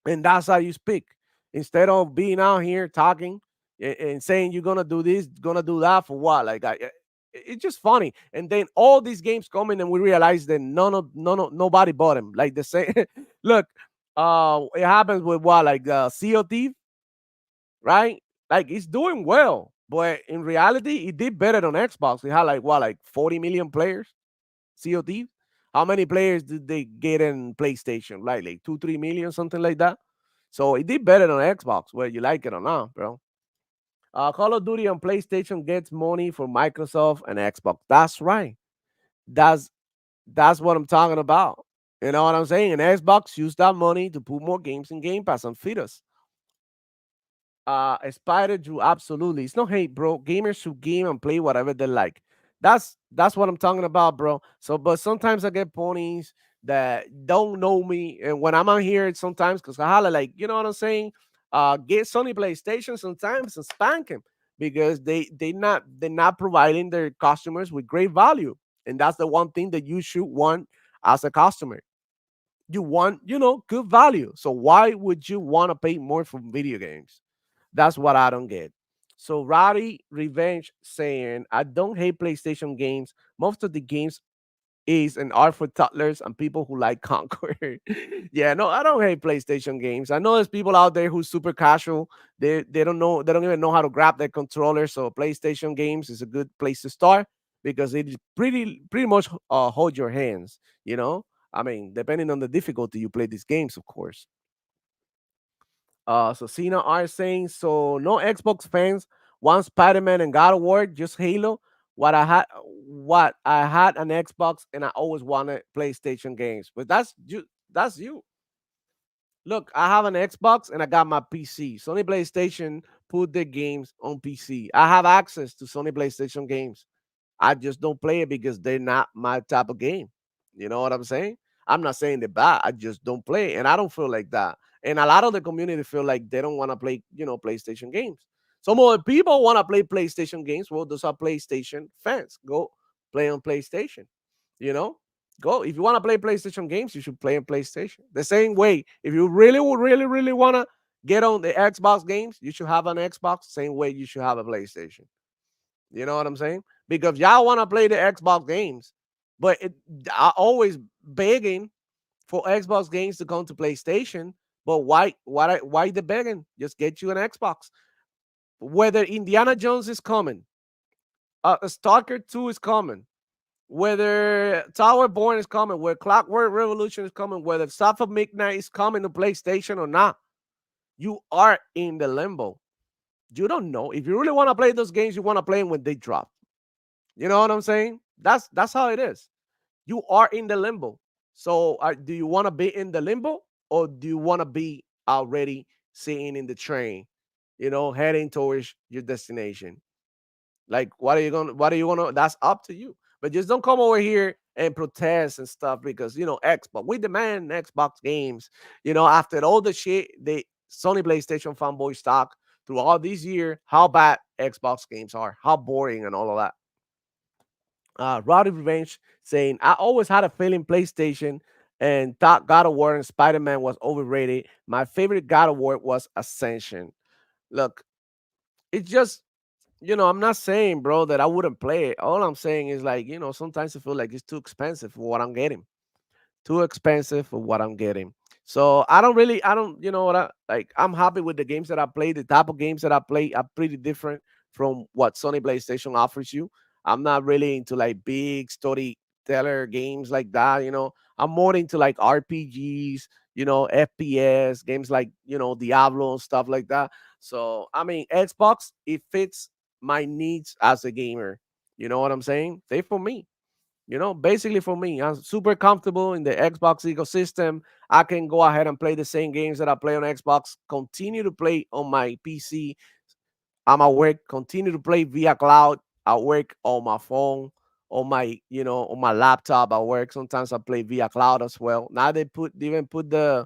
and that's how you speak. Instead of being out here talking and saying you're gonna do this, gonna do that for what? Like, it's just funny. And then all these games come in, and we realize that nobody bought them. Like the same. Look, it happens with what, like Sea of Thieves, right? Like it's doing well, but in reality, it did better on Xbox. It had like what, like 40 million players. Sea of Thieves. How many players did they get in PlayStation? Like 2, 3 million, something like that. So it did better on Xbox, whether you like it or not, bro. Call of Duty on PlayStation gets money from Microsoft and Xbox. That's right. That's that's what I'm talking about. You know what I'm saying? And Xbox use that money to put more games in Game Pass and feed us. Spider Drew, absolutely. It's no hate, bro. Gamers should game and play whatever they like. That's what I'm talking about, bro. So, but sometimes I get ponies that don't know me, and when I'm on here, sometimes because I holla like, you know what I'm saying. Get Sony PlayStation sometimes and spank them because they're not providing their customers with great value, and that's the one thing that you should want as a customer. You want good value. So why would you want to pay more for video games? That's what I don't get. So Roddy Revenge saying, I don't hate PlayStation games. Most of the games is and are for toddlers and people who like Conquer. Yeah, no, I don't hate PlayStation games. I know there's people out there who's super casual. They don't even know how to grab their controller. So PlayStation games is a good place to start because it is pretty much hold your hands, you know? I mean, depending on the difficulty you play these games, of course. So Cena are saying, so no Xbox fans want Spider-Man and God of War, just Halo. What I had an Xbox and I always wanted PlayStation games. But that's you. Look, I have an Xbox and I got my PC. Sony PlayStation put their games on PC. I have access to Sony PlayStation games. I just don't play it because they're not my type of game. You know what I'm saying? I'm not saying they're bad. I just don't play, and I don't feel like that. And a lot of the community feel like they don't want to play, PlayStation games. Some more people want to play PlayStation games. Well, those are PlayStation fans. Go play on PlayStation. You know, go if you want to play PlayStation games, you should play on PlayStation. The same way, if you really want to get on the Xbox games, you should have an Xbox. Same way you should have a PlayStation. You know what I'm saying? Because y'all want to play the Xbox games, but I always begging for Xbox games to come to PlayStation. But why the begging? Just get you an Xbox. Whether Indiana Jones is coming, Stalker 2 is coming, whether Tower Born is coming, whether Clockwork Revolution is coming, whether South of Midnight is coming to PlayStation or not, you are in the limbo. You don't know. If you really want to play those games, you want to play them when they drop. You know what I'm saying? That's how it is. You are in the limbo. So do you want to be in the limbo, or do you want to be already sitting in the train, heading towards your destination? Like, what are you gonna that's up to you. But just don't come over here and protest and stuff, because Xbox, we demand Xbox games. After all the shit they Sony PlayStation fanboys talk through all these years, how bad Xbox games are, how boring and all of that. Rowdy Revenge saying, I always had a feeling PlayStation and thought God of War and Spider Man was overrated. My favorite God of War was Ascension. Look, it's just, I'm not saying, bro, that I wouldn't play it. All I'm saying is, like, sometimes I feel like it's too expensive for what I'm getting. Too expensive for what I'm getting. So I don't, what I'm happy with the games that I play. The type of games that I play are pretty different from what Sony PlayStation offers you. I'm not really into like big storyteller games like that. I'm more into like RPGs, FPS games like, Diablo and stuff like that. So, I mean, Xbox, it fits my needs as a gamer. You know what I'm saying? They for me. Basically for me, I'm super comfortable in the Xbox ecosystem. I can go ahead and play the same games that I play on Xbox, continue to play on my PC. I'm at work, continue to play via cloud at work, on my phone, on my laptop at work. Sometimes I play via cloud as well. Now they even put the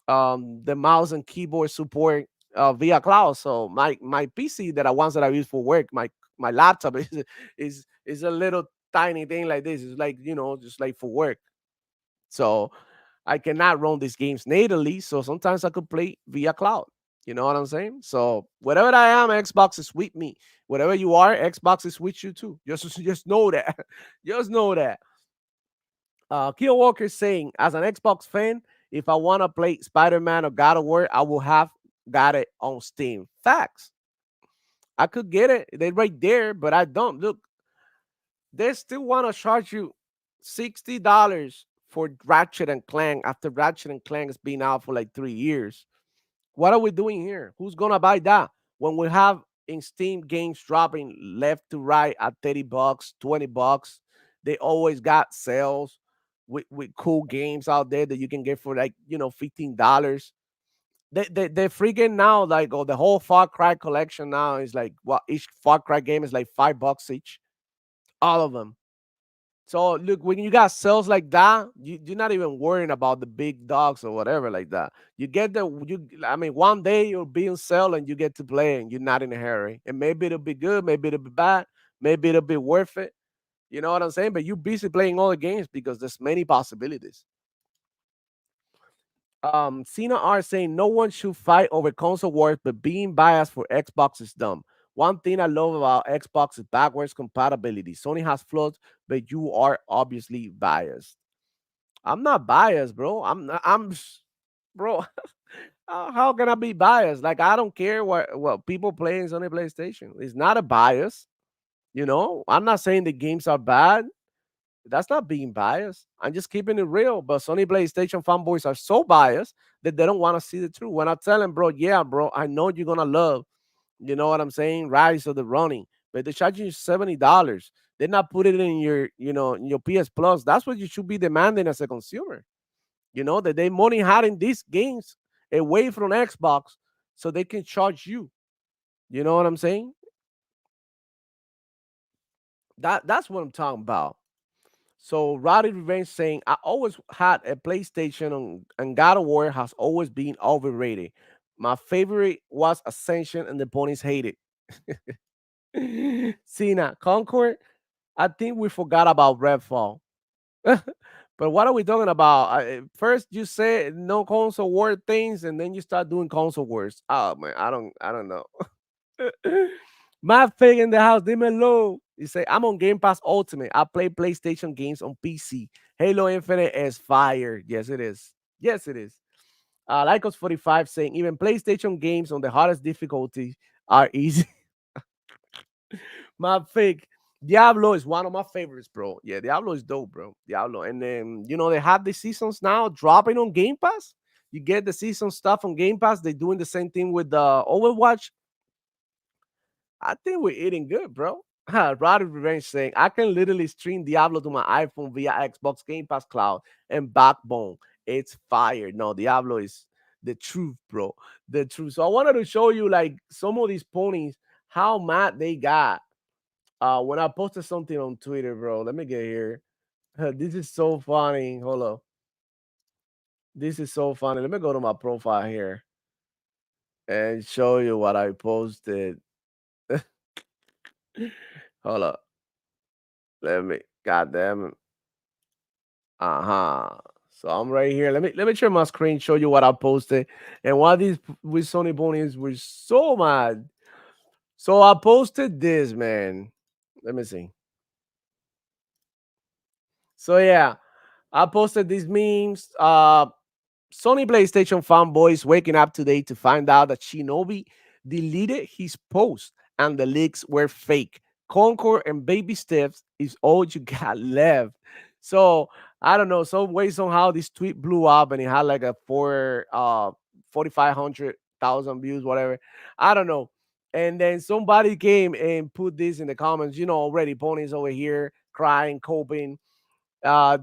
mouse and keyboard support via cloud. So my PC that I once that I use for work, my laptop is a little tiny thing like this. It's like, just like for work. So I cannot run these games natively. So sometimes I could play via cloud. You know what I'm saying? So whatever I am, Xbox is with me. Whatever you are, Xbox is with you too. Just know that. Just know that. Keo Walker saying, as an Xbox fan, if I want to play Spider Man or God of War, I will have got it on Steam. Facts. I could get it. They're right there, but I don't. Look, they still want to charge you $60 for Ratchet and Clank after Ratchet and Clank has been out for like 3 years. What are we doing here? Who's gonna buy that when we have in Steam games dropping left to right at $30, $20? They always got sales with cool games out there that you can get for like $15. They freaking now, like, oh, the whole Far Cry collection now is like, what, each Far Cry game is like $5 each, all of them. So look, when you got sales like that, you're not even worrying about the big dogs or whatever like that. You get the you. I mean, one day you'll be on sale and you get to play, and you're not in a hurry. And maybe it'll be good, maybe it'll be bad, maybe it'll be worth it. You know what I'm saying? But you're busy playing all the games because there's many possibilities. Cena R saying no one should fight over console wars, but being biased for Xbox is dumb. One thing I love about Xbox is backwards compatibility. Sony has flaws, but you are obviously biased. I'm not biased, bro. Bro. How can I be biased? Like, I don't care what people play on Sony PlayStation. It's not a bias. I'm not saying the games are bad. That's not being biased. I'm just keeping it real. But Sony PlayStation fanboys are so biased that they don't want to see the truth. When I tell them, bro, yeah, bro, I know you're gonna love, you know what I'm saying, Rise of the Running, but they're charging you $70. They're not putting it in your, in your PS Plus. That's what you should be demanding as a consumer. That they money hiding these games away from Xbox so they can charge you. You know what I'm saying? That's what I'm talking about. So Roddy Revenge saying, I always had a PlayStation and God of War has always been overrated. My favorite was Ascension and the ponies hate it. Cena, Concord, I think we forgot about Redfall. But what are we talking about? First you say no console war things, and then you start doing console wars. Oh man, I don't know. Matt Fig in the house, dímelo. You say, I'm on Game Pass Ultimate. I play PlayStation games on PC. Halo Infinite is fire. Yes, it is. Yes, it is. Lycos 45 saying, even PlayStation games on the hardest difficulty are easy. Matt Fig, Diablo is one of my favorites, bro. Yeah, Diablo is dope, bro. Diablo, and then they have the seasons now dropping on Game Pass. You get the season stuff on Game Pass. They're doing the same thing with Overwatch. I think we're eating good, bro. Roddy Revenge saying, I can literally stream Diablo to my iPhone via Xbox Game Pass Cloud and Backbone. It's fire. No, Diablo is the truth, bro. The truth. So I wanted to show you like some of these ponies, how mad they got. When I posted something on Twitter, bro. Let me get here. This is so funny. Hold up. This is so funny. Let me go to my profile here and show you what I posted. Hold up. Let me. Goddamn. Uh-huh. So I'm right here. Let me share my screen, show you what I posted. And why these with Sony Ponies were so mad. So I posted this, man. Let me see. So yeah, I posted these memes. Sony PlayStation fanboys waking up today to find out that Shinobi deleted his post and the leaks were fake. Concord and Baby Steps is all you got left. So I don't know, some way somehow this tweet blew up and it had like a 4,500,000 views, whatever. I don't know. And then somebody came and put this in the comments, already ponies over here crying, coping.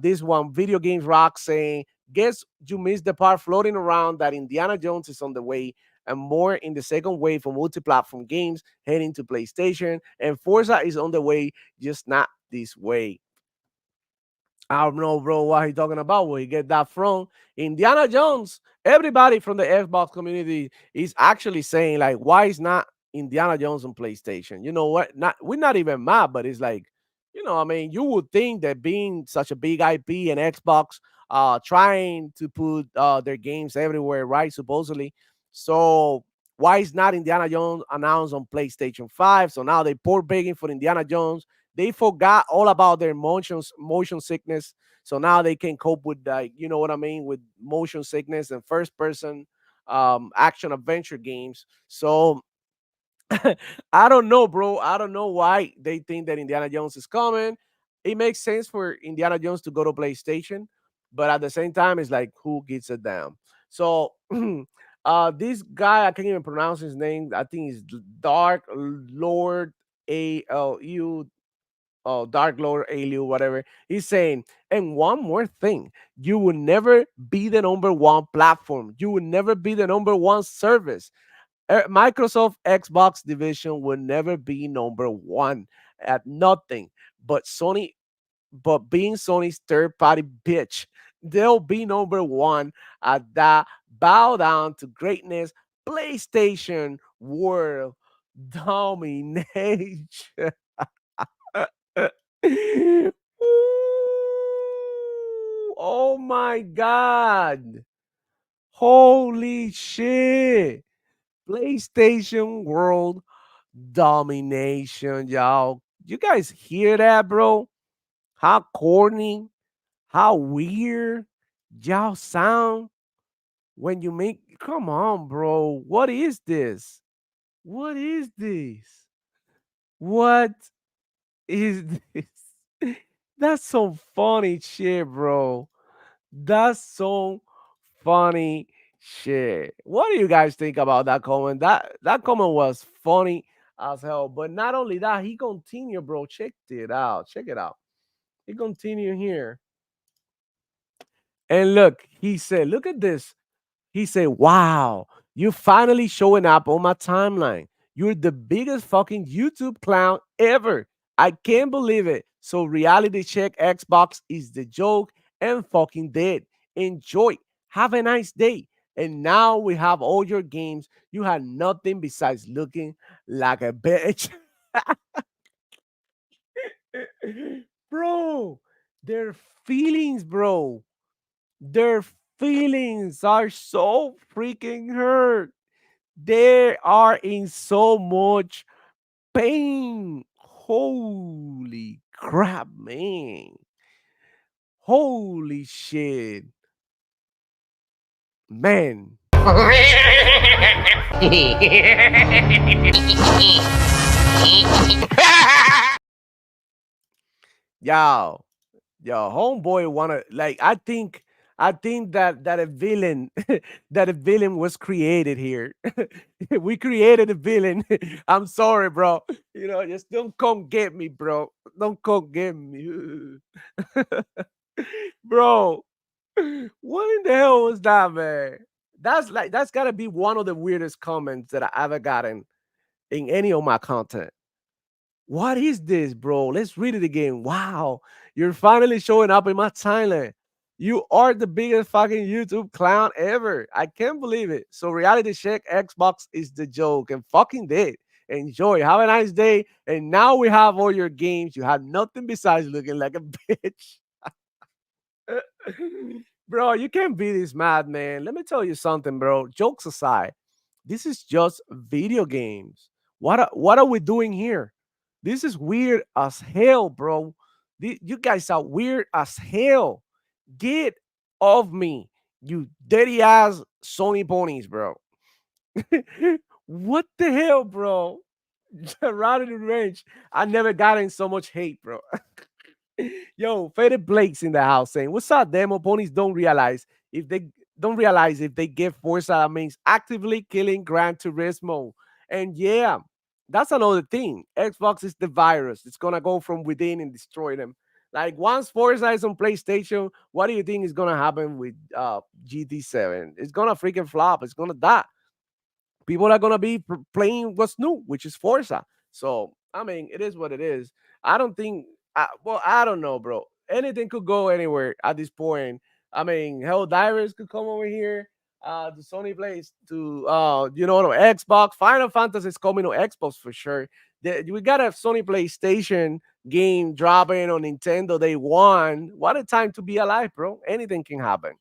This one, Video Games Rock, saying, guess you missed the part floating around that Indiana Jones is on the way and more in the second wave for multi-platform games heading to PlayStation, and Forza is on the way, just not this way. I don't know, bro, what he talking about. Where he get that from? Indiana Jones. Everybody from the Xbox community is actually saying like, why is not Indiana Jones on PlayStation? You know what? Not we're not even mad, but it's like, I mean, you would think that being such a big IP and Xbox, trying to put their games everywhere, right? Supposedly, so why is not Indiana Jones announced on PlayStation 5? So now they pour begging for Indiana Jones. They forgot all about their motion sickness, so now they can cope with, like, you know what I mean, with motion sickness and first person action adventure games. So I don't know, bro. I don't know why they think that Indiana Jones is coming. It makes sense for Indiana Jones to go to PlayStation, but at the same time, it's like, who gets it down? So this guy, I can't even pronounce his name. I think he's Dark Lord ALU. Oh, Dark Lord ALU, whatever. He's saying, and one more thing, you will never be the number one platform. You will never be the number one service. Microsoft Xbox division will never be number one at nothing. But being Sony's third party bitch, they'll be number one at that bow down to greatness PlayStation world domination. Ooh, oh my God. Holy shit. PlayStation world domination, y'all. You guys hear that, bro? How corny, how weird y'all sound when you make. Come on, bro. What is this? What is this? What is this? That's some funny shit, bro. That's so funny shit. What do you guys think about that comment? That comment was funny as hell. But not only that, he continued, bro. Check it out. Check it out. He continued here. And look, he said, look at this. He said, wow, you finally showing up on my timeline. You're the biggest fucking YouTube clown ever. I can't believe it. So reality check Xbox is the joke and fucking dead. Enjoy. Have a nice day. And now we have all your games. You had nothing besides looking like a bitch. Bro, their feelings, bro. Their feelings are so freaking hurt. They are in so much pain. Holy crap, man. Holy shit. Man. Yo, yo, homeboy wanna like I think that a villain that a villain was created here. We created a villain. I'm sorry, bro. Just don't come get me, bro. Don't come get me. Bro, what in the hell was that, man? That's gotta be one of the weirdest comments that I ever gotten in any of my content. What is this, bro? Let's read it again. Wow, you're finally showing up in my timeline. You are the biggest fucking YouTube clown ever. I can't believe it. So reality check Xbox is the joke and fucking dead. Enjoy. Have a nice day. And now we have all your games. You have nothing besides looking like a bitch. Bro, you can't be this mad, man. Let me tell you something, bro. Jokes aside, this is just video games. What are we doing here? This is weird as hell, bro. You guys are weird as hell. Get off me, you dirty ass Sony ponies, bro. What the hell, bro? Routed in range. I never gotten so much hate, bro. Yo, Faded Blake's in the house saying, "What's up, demo ponies? If they don't realize if they get Forza, that means actively killing Gran Turismo." And yeah, that's another thing. Xbox is the virus. It's gonna go from within and destroy them. Like once Forza is on PlayStation, what do you think is gonna happen with GT7? It's gonna freaking flop. It's gonna die. People are gonna be playing what's new, which is Forza. So I mean, it is what it is. I don't think. Well, I don't know, bro. Anything could go anywhere at this point. I mean, Hell Divers could come over here. The Sony Blaze to no, Xbox. Final Fantasy is coming to Xbox for sure. We got a Sony PlayStation game dropping on Nintendo Day One. What a time to be alive, bro. Anything can happen.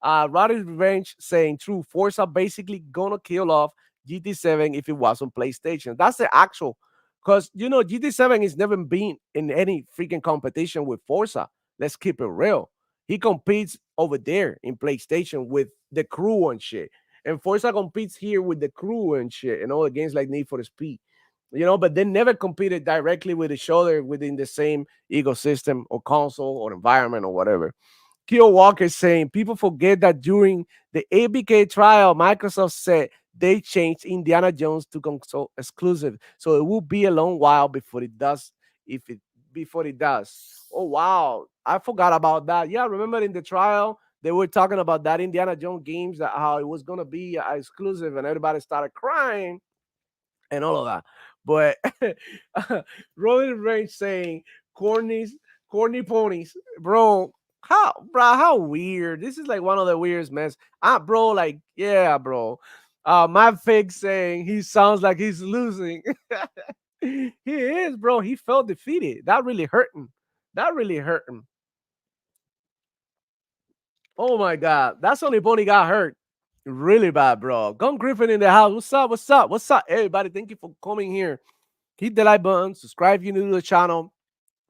Roddy's Revenge saying true. Forza basically gonna kill off GT7 if it was on PlayStation. That's the actual, because GT7 has never been in any freaking competition with Forza. Let's keep it real. He competes over there in PlayStation with the crew and shit, and Forza competes here with the crew and shit, and all the games like Need for Speed. But they never competed directly with each other within the same ecosystem or console or environment or whatever. Keo Walker saying people forget that during the ABK trial, Microsoft said they changed Indiana Jones to console exclusive, so it will be a long while before it does. If it Before it does, oh wow, I forgot about that. Yeah, remember in the trial they were talking about that Indiana Jones games, that how it was gonna be exclusive, and everybody started crying and all of that. But Rolling Range saying cornies, corny ponies, bro. How weird. This is like one of the weirdest mess. Bro, like, yeah, bro. My fig saying he sounds like he's losing. He is, bro. He felt defeated. That really hurt him. That really hurt him. Oh my god. That's only pony got hurt. Really bad, bro. Gun Griffin in the house. What's up? What's up? What's up, everybody? Thank you for coming here. Hit the like button, subscribe if you're new to the channel.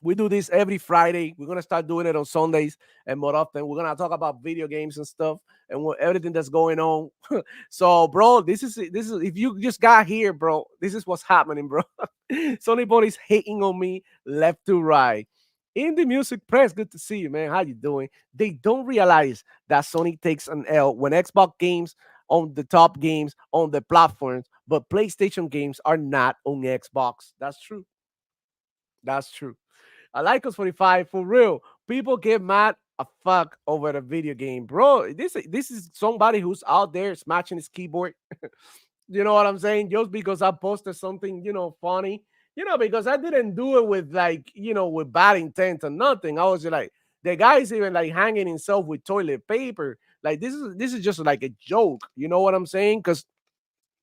We do this every Friday. We're gonna start doing it on Sundays and more often. We're gonna talk about video games and stuff and everything that's going on. So, bro, this is if you just got here, bro. This is what's happening, bro. Sony Body's hating on me left to right. In the music press, good to see you, man. How you doing? They don't realize that Sony takes an L when Xbox games on the top games on the platforms, but PlayStation games are not on Xbox. That's true. That's true. I like us 45 for real. People get mad a fuck over the video game, bro. This is somebody who's out there smashing his keyboard. You know what I'm saying? Just because I posted something, funny, because I didn't do it with like, with bad intent or nothing. I was just like, the guy's even like hanging himself with toilet paper. Like this is just like a joke. You know what I'm saying? Because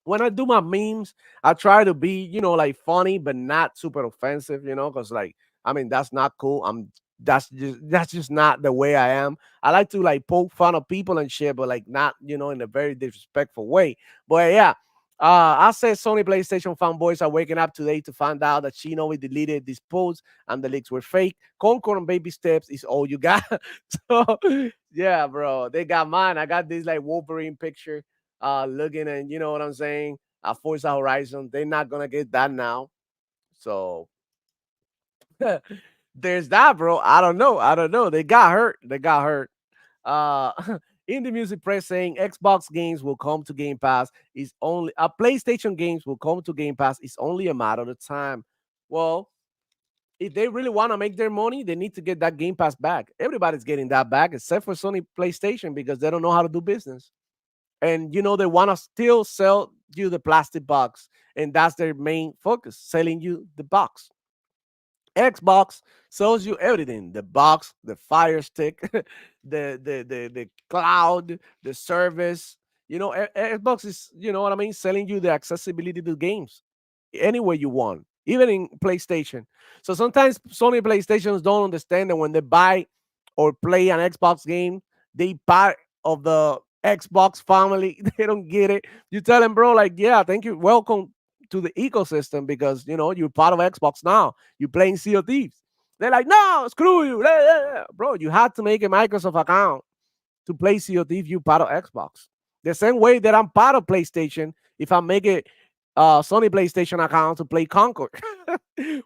when I do my memes, I try to be, like funny, but not super offensive, because like, I mean, that's not cool. That's just not the way I am. I like to like poke fun of people and shit, but like not, in a very disrespectful way. But yeah. I said Sony PlayStation fanboys are waking up today to find out that Shinobi deleted this post and the leaks were fake. Concord and baby steps is all you got. So yeah, bro, they got mine. I got this like Wolverine picture looking, and you know what I'm saying, Forza Horizon. They're not gonna get that now. So There's that, bro. I don't know. I don't know. They got hurt. They got hurt. Uh, Indie Music Press saying Xbox games will come to Game Pass. Is only PlayStation games will come to Game Pass. It's only a matter of time. Well, if they really want to make their money, they need to get that Game Pass back. Everybody's getting that back except for Sony PlayStation because they don't know how to do business. And they want to still sell you the plastic box, and that's their main focus, selling you the box. Xbox sells you everything: the box, the Fire Stick, the cloud, the service. Xbox is, what I mean, selling you the accessibility to games anywhere you want, even in PlayStation. So sometimes Sony PlayStations don't understand that when they buy or play an Xbox game, they part of the Xbox family. They don't get it. You tell them, bro, like, yeah, thank you, welcome to the ecosystem because you're part of Xbox now. You're playing Sea of Thieves. They're like, no, screw you, bro. You had to make a Microsoft account to play Sea of Thieves. You part of Xbox. The same way that I'm part of PlayStation. If I make it Sony PlayStation account to play Concord,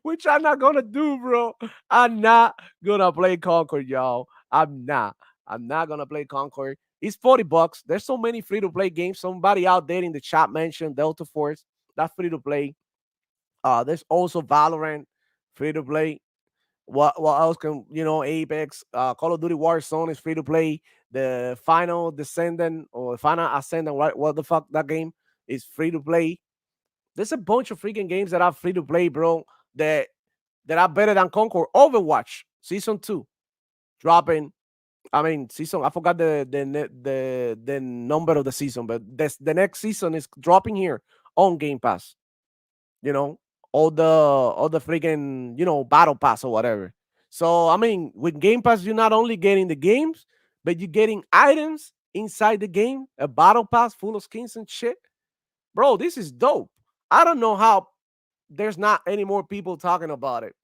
which I'm not gonna do, bro. I'm not gonna play Concord, y'all. I'm not. I'm not gonna play Concord. It's $40. There's so many free to play games. Somebody out there in the chat mentioned Delta Force. That's free to play. There's also Valorant, free to play. What else can Apex, Call of Duty Warzone is free to play. The Final Descendant or Final Ascendant, what the fuck that game is free to play. There's a bunch of freaking games that are free to play, bro. That are better than Concord. Overwatch Season 2 dropping. I mean, season. I forgot the number of the season, but the next season is dropping here on Game Pass. You know, all the freaking battle pass or whatever. So I mean, with Game Pass, you're not only getting the games, but you're getting items inside the game, a battle pass full of skins and shit. Bro, this is dope. I don't know how there's not any more people talking about it.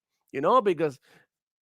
Because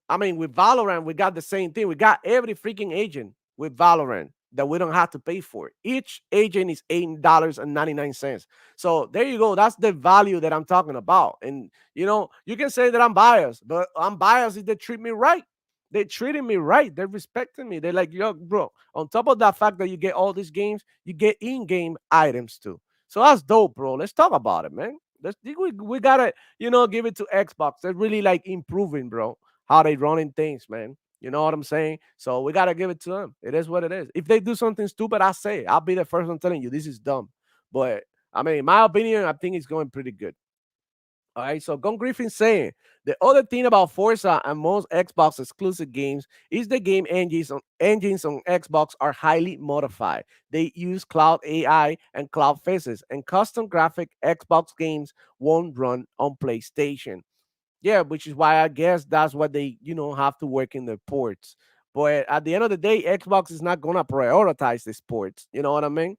I mean, with Valorant, we got the same thing. We got every freaking agent with Valorant that we don't have to pay for. Each agent is $8.99. So there you go. That's the value that I'm talking about. And you can say that I'm biased, but I'm biased if they treat me right. They're treating me right. They're respecting me. They're like, yo, bro. On top of that fact that you get all these games, you get in-game items too. So that's dope, bro. Let's talk about it, man. We gotta, give it to Xbox. They're really like improving, bro, how they running things, man. You know what I'm saying? So we gotta give it to them. It is what it is. If they do something stupid, I say it. I'll be the first one telling you this is dumb. But I mean, in my opinion, I think it's going pretty good. All right. So Gun Griffin saying the other thing about Forza and most Xbox exclusive games is the game engines on Xbox are highly modified. They use cloud AI and cloud physics, and custom graphic Xbox games won't run on PlayStation. Yeah, which is why I guess that's what they, have to work in the ports. But at the end of the day, Xbox is not gonna prioritize the sports. You know what I mean?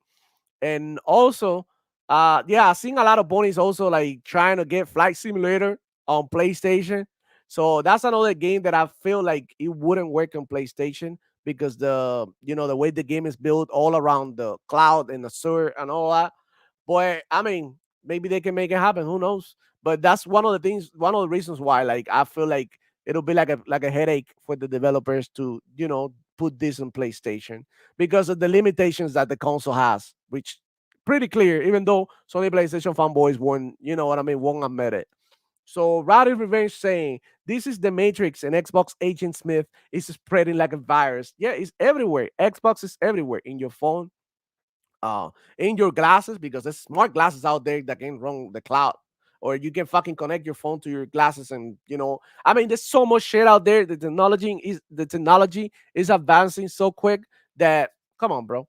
And also, yeah, I've seen a lot of bunnies also like trying to get Flight Simulator on PlayStation. So that's another game that I feel like it wouldn't work on PlayStation because the way the game is built all around the cloud and the server and all that. But I mean, maybe they can make it happen. Who knows? But that's one of the reasons why, like, I feel like it'll be like a headache for the developers to, put this on PlayStation because of the limitations that the console has, which pretty clear. Even though Sony PlayStation fanboys won't, what I mean, won't admit it. So Rowdy Revenge saying this is the Matrix and Xbox Agent Smith is spreading like a virus. Yeah, it's everywhere. Xbox is everywhere in your phone, uh in your glasses, because there's smart glasses out there that can run the cloud, or you can fucking connect your phone to your glasses. And I mean, there's so much shit out there. The technology is advancing so quick that, come on, bro.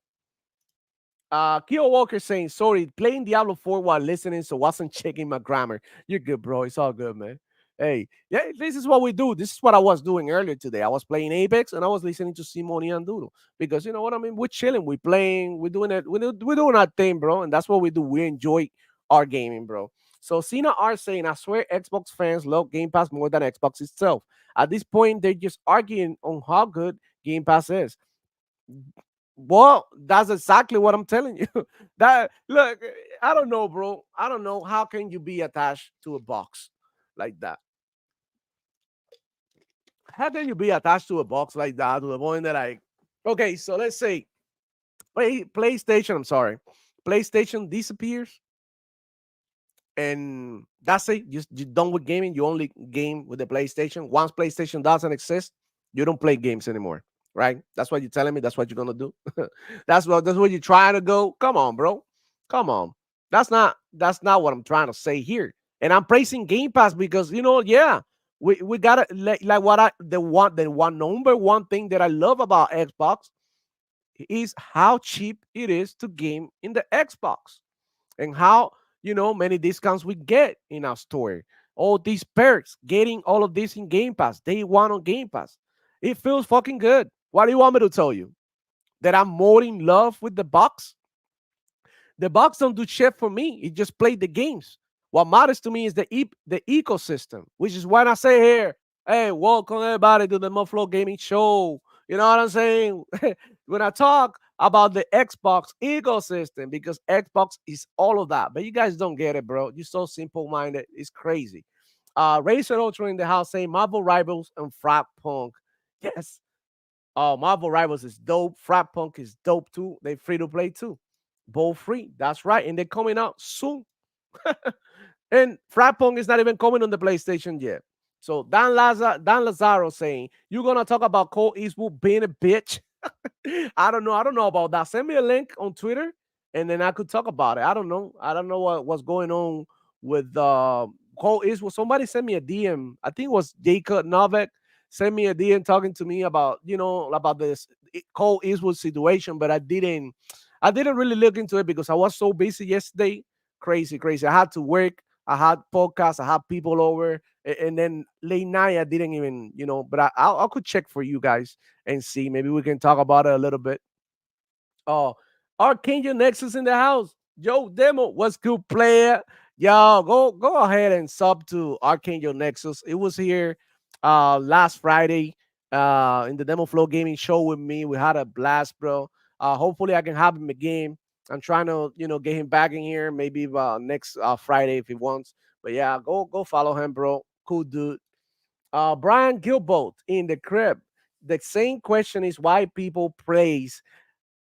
Keo Walker saying, sorry, playing Diablo 4 while listening, so wasn't checking my grammar. You're good, bro. It's all good, man. Hey, yeah, this is what we do. This is what I was doing earlier today. I was playing Apex and I was listening to Simone and Duro because you know what I mean. We're chilling, we're playing, we're doing it, we're doing our thing, bro, and that's what we do. We enjoy our gaming, bro. So Cena R saying, I swear Xbox fans love Game Pass more than Xbox itself. At this point, they're just arguing on how good Game Pass is. Well, that's exactly what I'm telling you. That look, I don't know, bro. I don't know how can you be attached to a box like that. How can you be attached to a box like that to the point that like, okay, so let's say PlayStation. I'm sorry, PlayStation disappears, and that's it. You're done with gaming. You only game with the PlayStation. Once PlayStation doesn't exist, you don't play games anymore, right? That's what you're telling me. That's what you're gonna do. That's what you're trying to go. Come on, bro. Come on. That's not what I'm trying to say here. And I'm praising Game Pass because yeah, we gotta like what I the one number one thing that I love about Xbox is how cheap it is to game in the Xbox and how many discounts we get in our store. All these perks, getting all of this in Game Pass, day one on Game Pass. It feels fucking good. What do you want me to tell you? That I'm more in love with the box? The box don't do shit for me. It just play the games. What matters to me is the ecosystem, which is why I say here, hey, welcome everybody to the Muffalo Gaming Show. You know what I'm saying? When I talk about the Xbox ecosystem, because Xbox is all of that, but you guys don't get it, bro. You're so simple minded. It's crazy. Racer Ultra in the house saying Marvel Rivals and Frap Punk. Yes. Marvel Rivals is dope. Frap Punk is dope too. They free to play too. Both free. That's right. And they're coming out soon. And Frap Punk is not even coming on the PlayStation yet. So Dan Lazaro saying, you're gonna talk about Cole Eastwood being a bitch. I don't know. I don't know about that. Send me a link on Twitter and then I could talk about it. I don't know. I don't know what's going on with Cole Eastwood. Somebody sent me a DM. I think it was Jacob Novak sent me a DM talking to me about, about this Cole Eastwood situation, but I didn't really look into it because I was so busy yesterday. Crazy, crazy. I had to work. I had podcasts. I had people over, and then late night I didn't even, But I could check for you guys and see. Maybe we can talk about it a little bit. Oh, Archangel Nexus in the house. Joe Demo, what's good, player? Y'all go ahead and sub to Archangel Nexus. It was here last Friday in the Demo Flow Gaming Show with me. We had a blast, bro. Hopefully I can have him again. I'm trying to, get him back in here maybe next Friday if he wants. But yeah, go follow him, bro. Cool dude. Brian Gilbolt in the crib. The same question is why people praise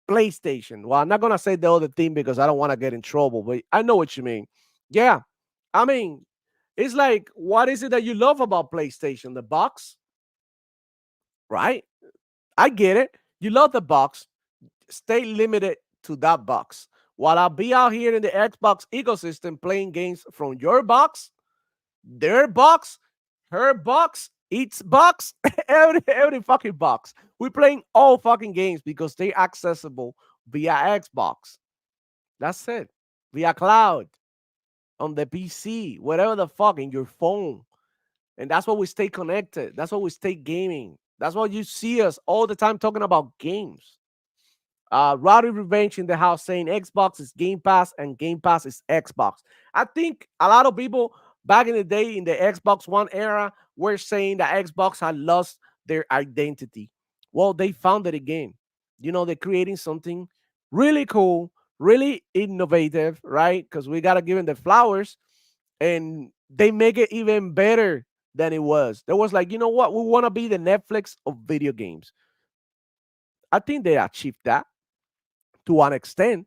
PlayStation. Well, I'm not gonna say the other thing because I don't want to get in trouble, but I know what you mean. Yeah, I mean, it's like, what is it that you love about PlayStation? The box, right? I get it. You love the box. Stay limited to that box. While I'll be out here in the Xbox ecosystem playing games from your box, their box, her box, its box, every fucking box. We're playing all fucking games because they're accessible via Xbox. That's it. Via cloud, on the PC, whatever the fuck, in your phone. And that's why we stay connected. That's why we stay gaming. That's why you see us all the time talking about games. Rowdy Revenge in the house saying Xbox is Game Pass and Game Pass is Xbox. I think a lot of people back in the day in the Xbox One era were saying that Xbox had lost their identity. Well, they found it again. They're creating something really cool, really innovative, right? Because we got to give them the flowers and they make it even better than it was. There was like, you know what? We want to be the Netflix of video games. I think they achieved that to an extent.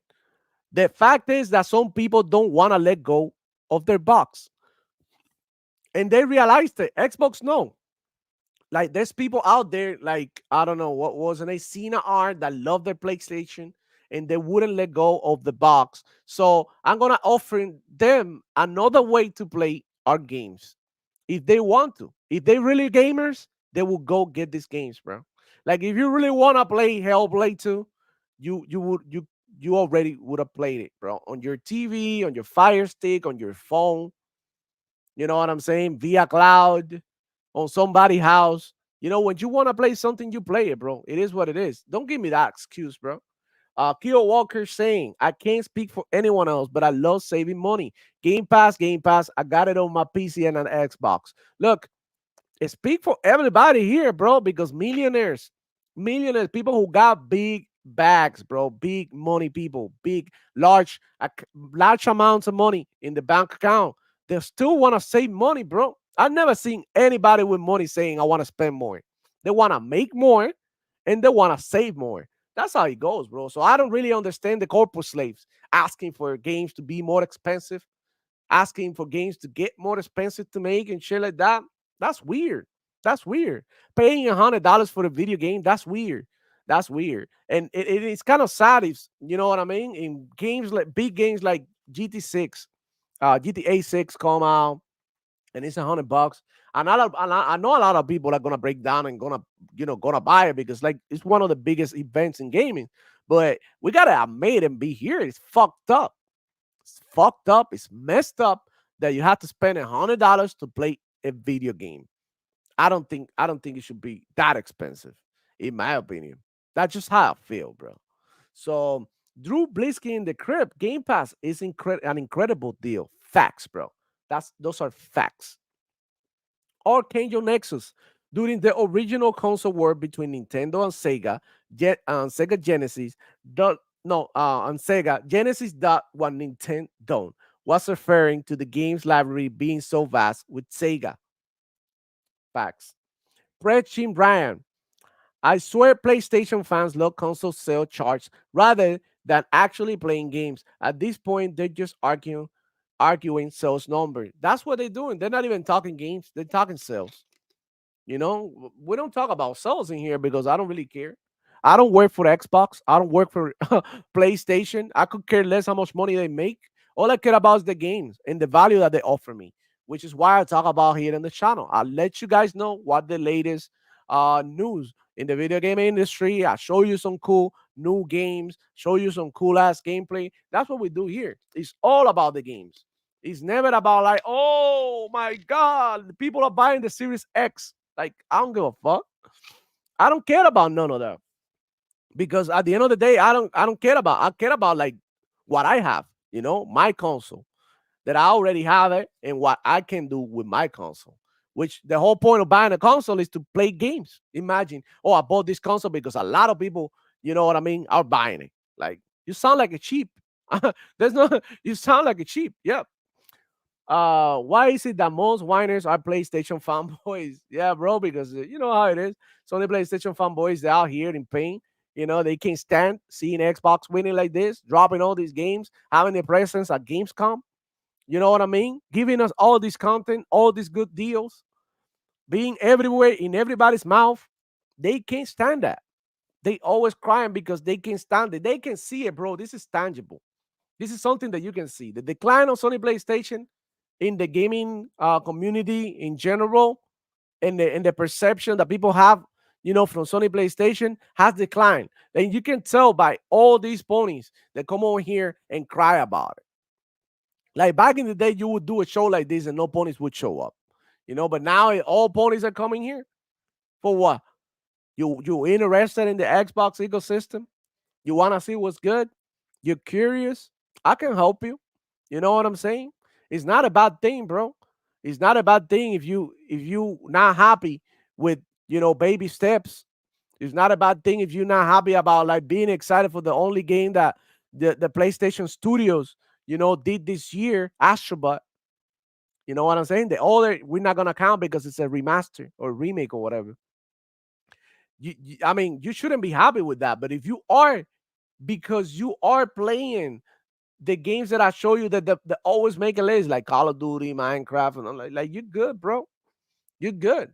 The fact is that some people don't want to let go of their box. And they realized it. Xbox, no. Like, there's people out there, like, I don't know, what was it? Cena Art that love their PlayStation and they wouldn't let go of the box. So I'm going to offer them another way to play our games if they want to. If they really gamers, they will go get these games, bro. Like, if you really want to play Hellblade 2, you already would have played it, bro, on your TV, on your Fire Stick, on your phone. You know what I'm saying? Via cloud, on somebody's house. When you want to play something, you play it, bro. It is what it is. Don't give me that excuse, bro. Keo Walker saying, I can't speak for anyone else, but I love saving money. Game Pass, Game Pass. I got it on my PC and an Xbox. Look, speak for everybody here, bro, because millionaires, people who got big bags, bro, big money people, large amounts of money in the bank account, they still want to save money, bro. I've never seen anybody with money saying I want to spend more. They want to make more and they want to save more. That's how it goes, bro. So I don't really understand the corporate slaves asking for games to be more expensive, asking for games to get more expensive to make and shit like that. That's weird. That's weird. Paying $100 for a video game, that's weird. That's weird. And it's kind of sad if, you know what I mean? In games like big games like GT6, GTA 6 come out and it's $100. And I know a lot of people are gonna break down and gonna buy it because like it's one of the biggest events in gaming. But we gotta admit and be here. It's fucked up. It's fucked up. It's messed up that you have to spend $100 to play a video game. I don't think it should be that expensive, in my opinion. That's just how I feel, bro. So Drew Blisky in the crib, Game Pass is an incredible deal. Facts, bro. Those are facts. Archangel Nexus. During the original console war between Nintendo and Sega, Sega Genesis, on Sega Genesis dot what Nintendo was referring to the games library being so vast with Sega. Facts. Fred Jim Bryan. I swear PlayStation fans love console sale charts rather than actually playing games. At this point, they're just arguing sales number. That's what they're doing. They're not even talking games, they're talking sales. We don't talk about sales in here because I don't really care. I don't work for Xbox. I don't work for PlayStation. I could care less how much money they make. All I care about is the games and the value that they offer me, which is why I talk about here in the channel. I'll let you guys know what the latest news in the video game industry. I show you some cool new games, show you some cool ass gameplay. That's what we do here. It's all about the games. It's never about like, oh my god, the people are buying the Series X. Like, I don't give a fuck. I don't care about none of that. Because at the end of the day, I don't care about I care about like what I have, my console that I already have it and what I can do with my console. Which the whole point of buying a console is to play games. Imagine, oh, I bought this console because a lot of people, you know what I mean, are buying it. Like you sound like a cheap. There's no you sound like a cheap. Yeah. Why is it that most whiners are PlayStation fanboys? Yeah, bro, because you know how it is. So the PlayStation fanboys, they're out here in pain. They can't stand seeing Xbox winning like this, dropping all these games, having their presence at Gamescom. You know what I mean? Giving us all this content, all these good deals, being everywhere in everybody's mouth. They can't stand that. They always crying because they can't stand it. They can see it, bro. This is tangible. This is something that you can see. The decline of Sony PlayStation in the gaming community in general, and the perception that people have, from Sony PlayStation has declined. And you can tell by all these ponies that come over here and cry about it. Like back in the day, you would do a show like this and no ponies would show up, But now all ponies are coming here for what? You interested in the Xbox ecosystem? You want to see what's good? You're curious? I can help you. You know what I'm saying? It's not a bad thing, bro. It's not a bad thing if you not happy with baby steps. It's not a bad thing if you're not happy about like being excited for the only game that the PlayStation Studios did this year, Astrobot. You know what I'm saying? The other we're not gonna count because it's a remaster or remake or whatever. I mean, you shouldn't be happy with that. But if you are, because you are playing the games that I show you that always make a list, like Call of Duty, Minecraft, and I'm like you're good, bro. You're good.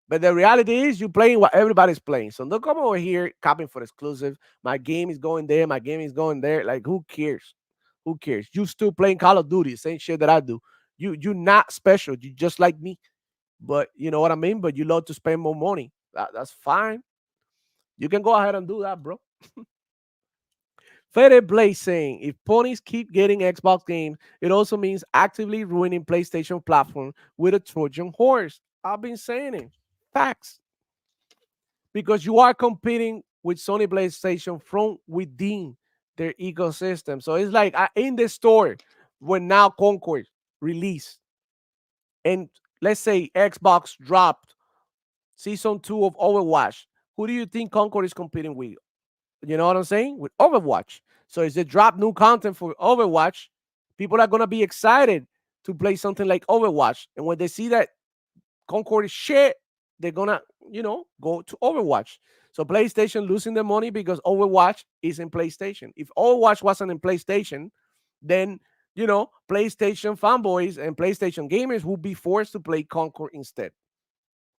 But the reality is you're playing what everybody's playing. So don't come over here copying for exclusive. My game is going there, my game is going there. Like, who cares? Who cares? You still playing Call of Duty, same shit that I do. You're not special. You just like me. But you know what I mean? But you love to spend more money. That's fine. You can go ahead and do that, bro. Fede Blaze saying, if ponies keep getting Xbox games, it also means actively ruining PlayStation platform with a Trojan horse. I've been saying it. Facts. Because you are competing with Sony PlayStation from within their ecosystem. So it's like in the store when now Concord released, and let's say Xbox dropped season 2 of Overwatch. Who do you think Concord is competing with? You know what I'm saying? With Overwatch. So as they drop new content for Overwatch, people are going to be excited to play something like Overwatch. And when they see that Concord is shit, they're going to go to Overwatch. So PlayStation losing the money because Overwatch is in PlayStation. If Overwatch wasn't in PlayStation, then PlayStation fanboys and PlayStation gamers would be forced to play Concord instead.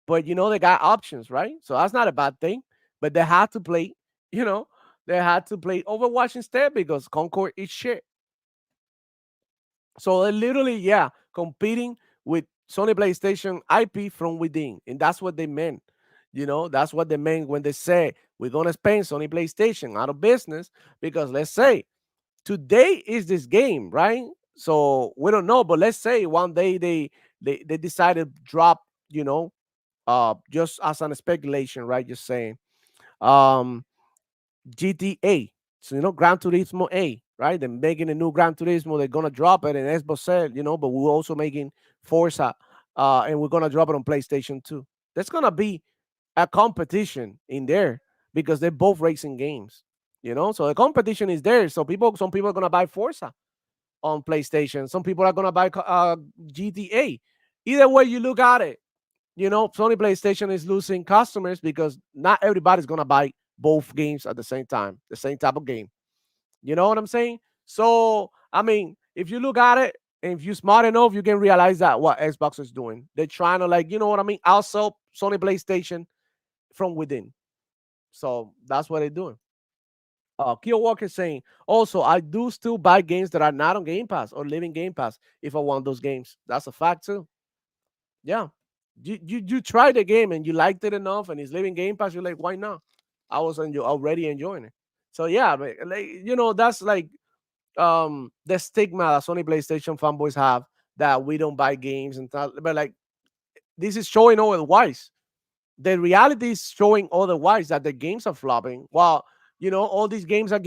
But they got options, right? So that's not a bad thing. But they had to play, you know, they had to play Overwatch instead because Concord is shit. So they're literally, yeah, competing with Sony PlayStation IP from within. And that's what they meant. That's what they meant when they say we're gonna spend Sony PlayStation out of business because let's say today is this game, right? So we don't know, but let's say one day they decided to drop, just as an speculation, right? Just saying, um, GTA. So Gran Turismo A, right? They're making a new Gran Turismo. They're gonna drop it in Xbox Sale, but we're also making Forza, and we're gonna drop it on PlayStation 2. There's gonna be a competition in there because they're both racing games. So the competition is there. So some people are gonna buy Forza on PlayStation. Some people are gonna buy GTA. Either way you look at it, Sony PlayStation is losing customers because not everybody's gonna buy both games at the same time, the same type of game. You know what I'm saying? So I mean, if you look at it, and if you're smart enough, you can realize that what Xbox is doing. They're trying to you know what I mean, outsell Sony PlayStation from within. So that's what they're doing. Keo Walker saying, also, I do still buy games that are not on Game Pass or live in Game Pass if I want those games. That's a fact too. Yeah. You tried the game and you liked it enough and it's living Game Pass, you're like, why not? I was already enjoying it. So yeah, that's like the stigma that Sony PlayStation fanboys have that we don't buy games and stuff. But like this is showing otherwise. The reality is showing otherwise that the games are flopping. While all these games are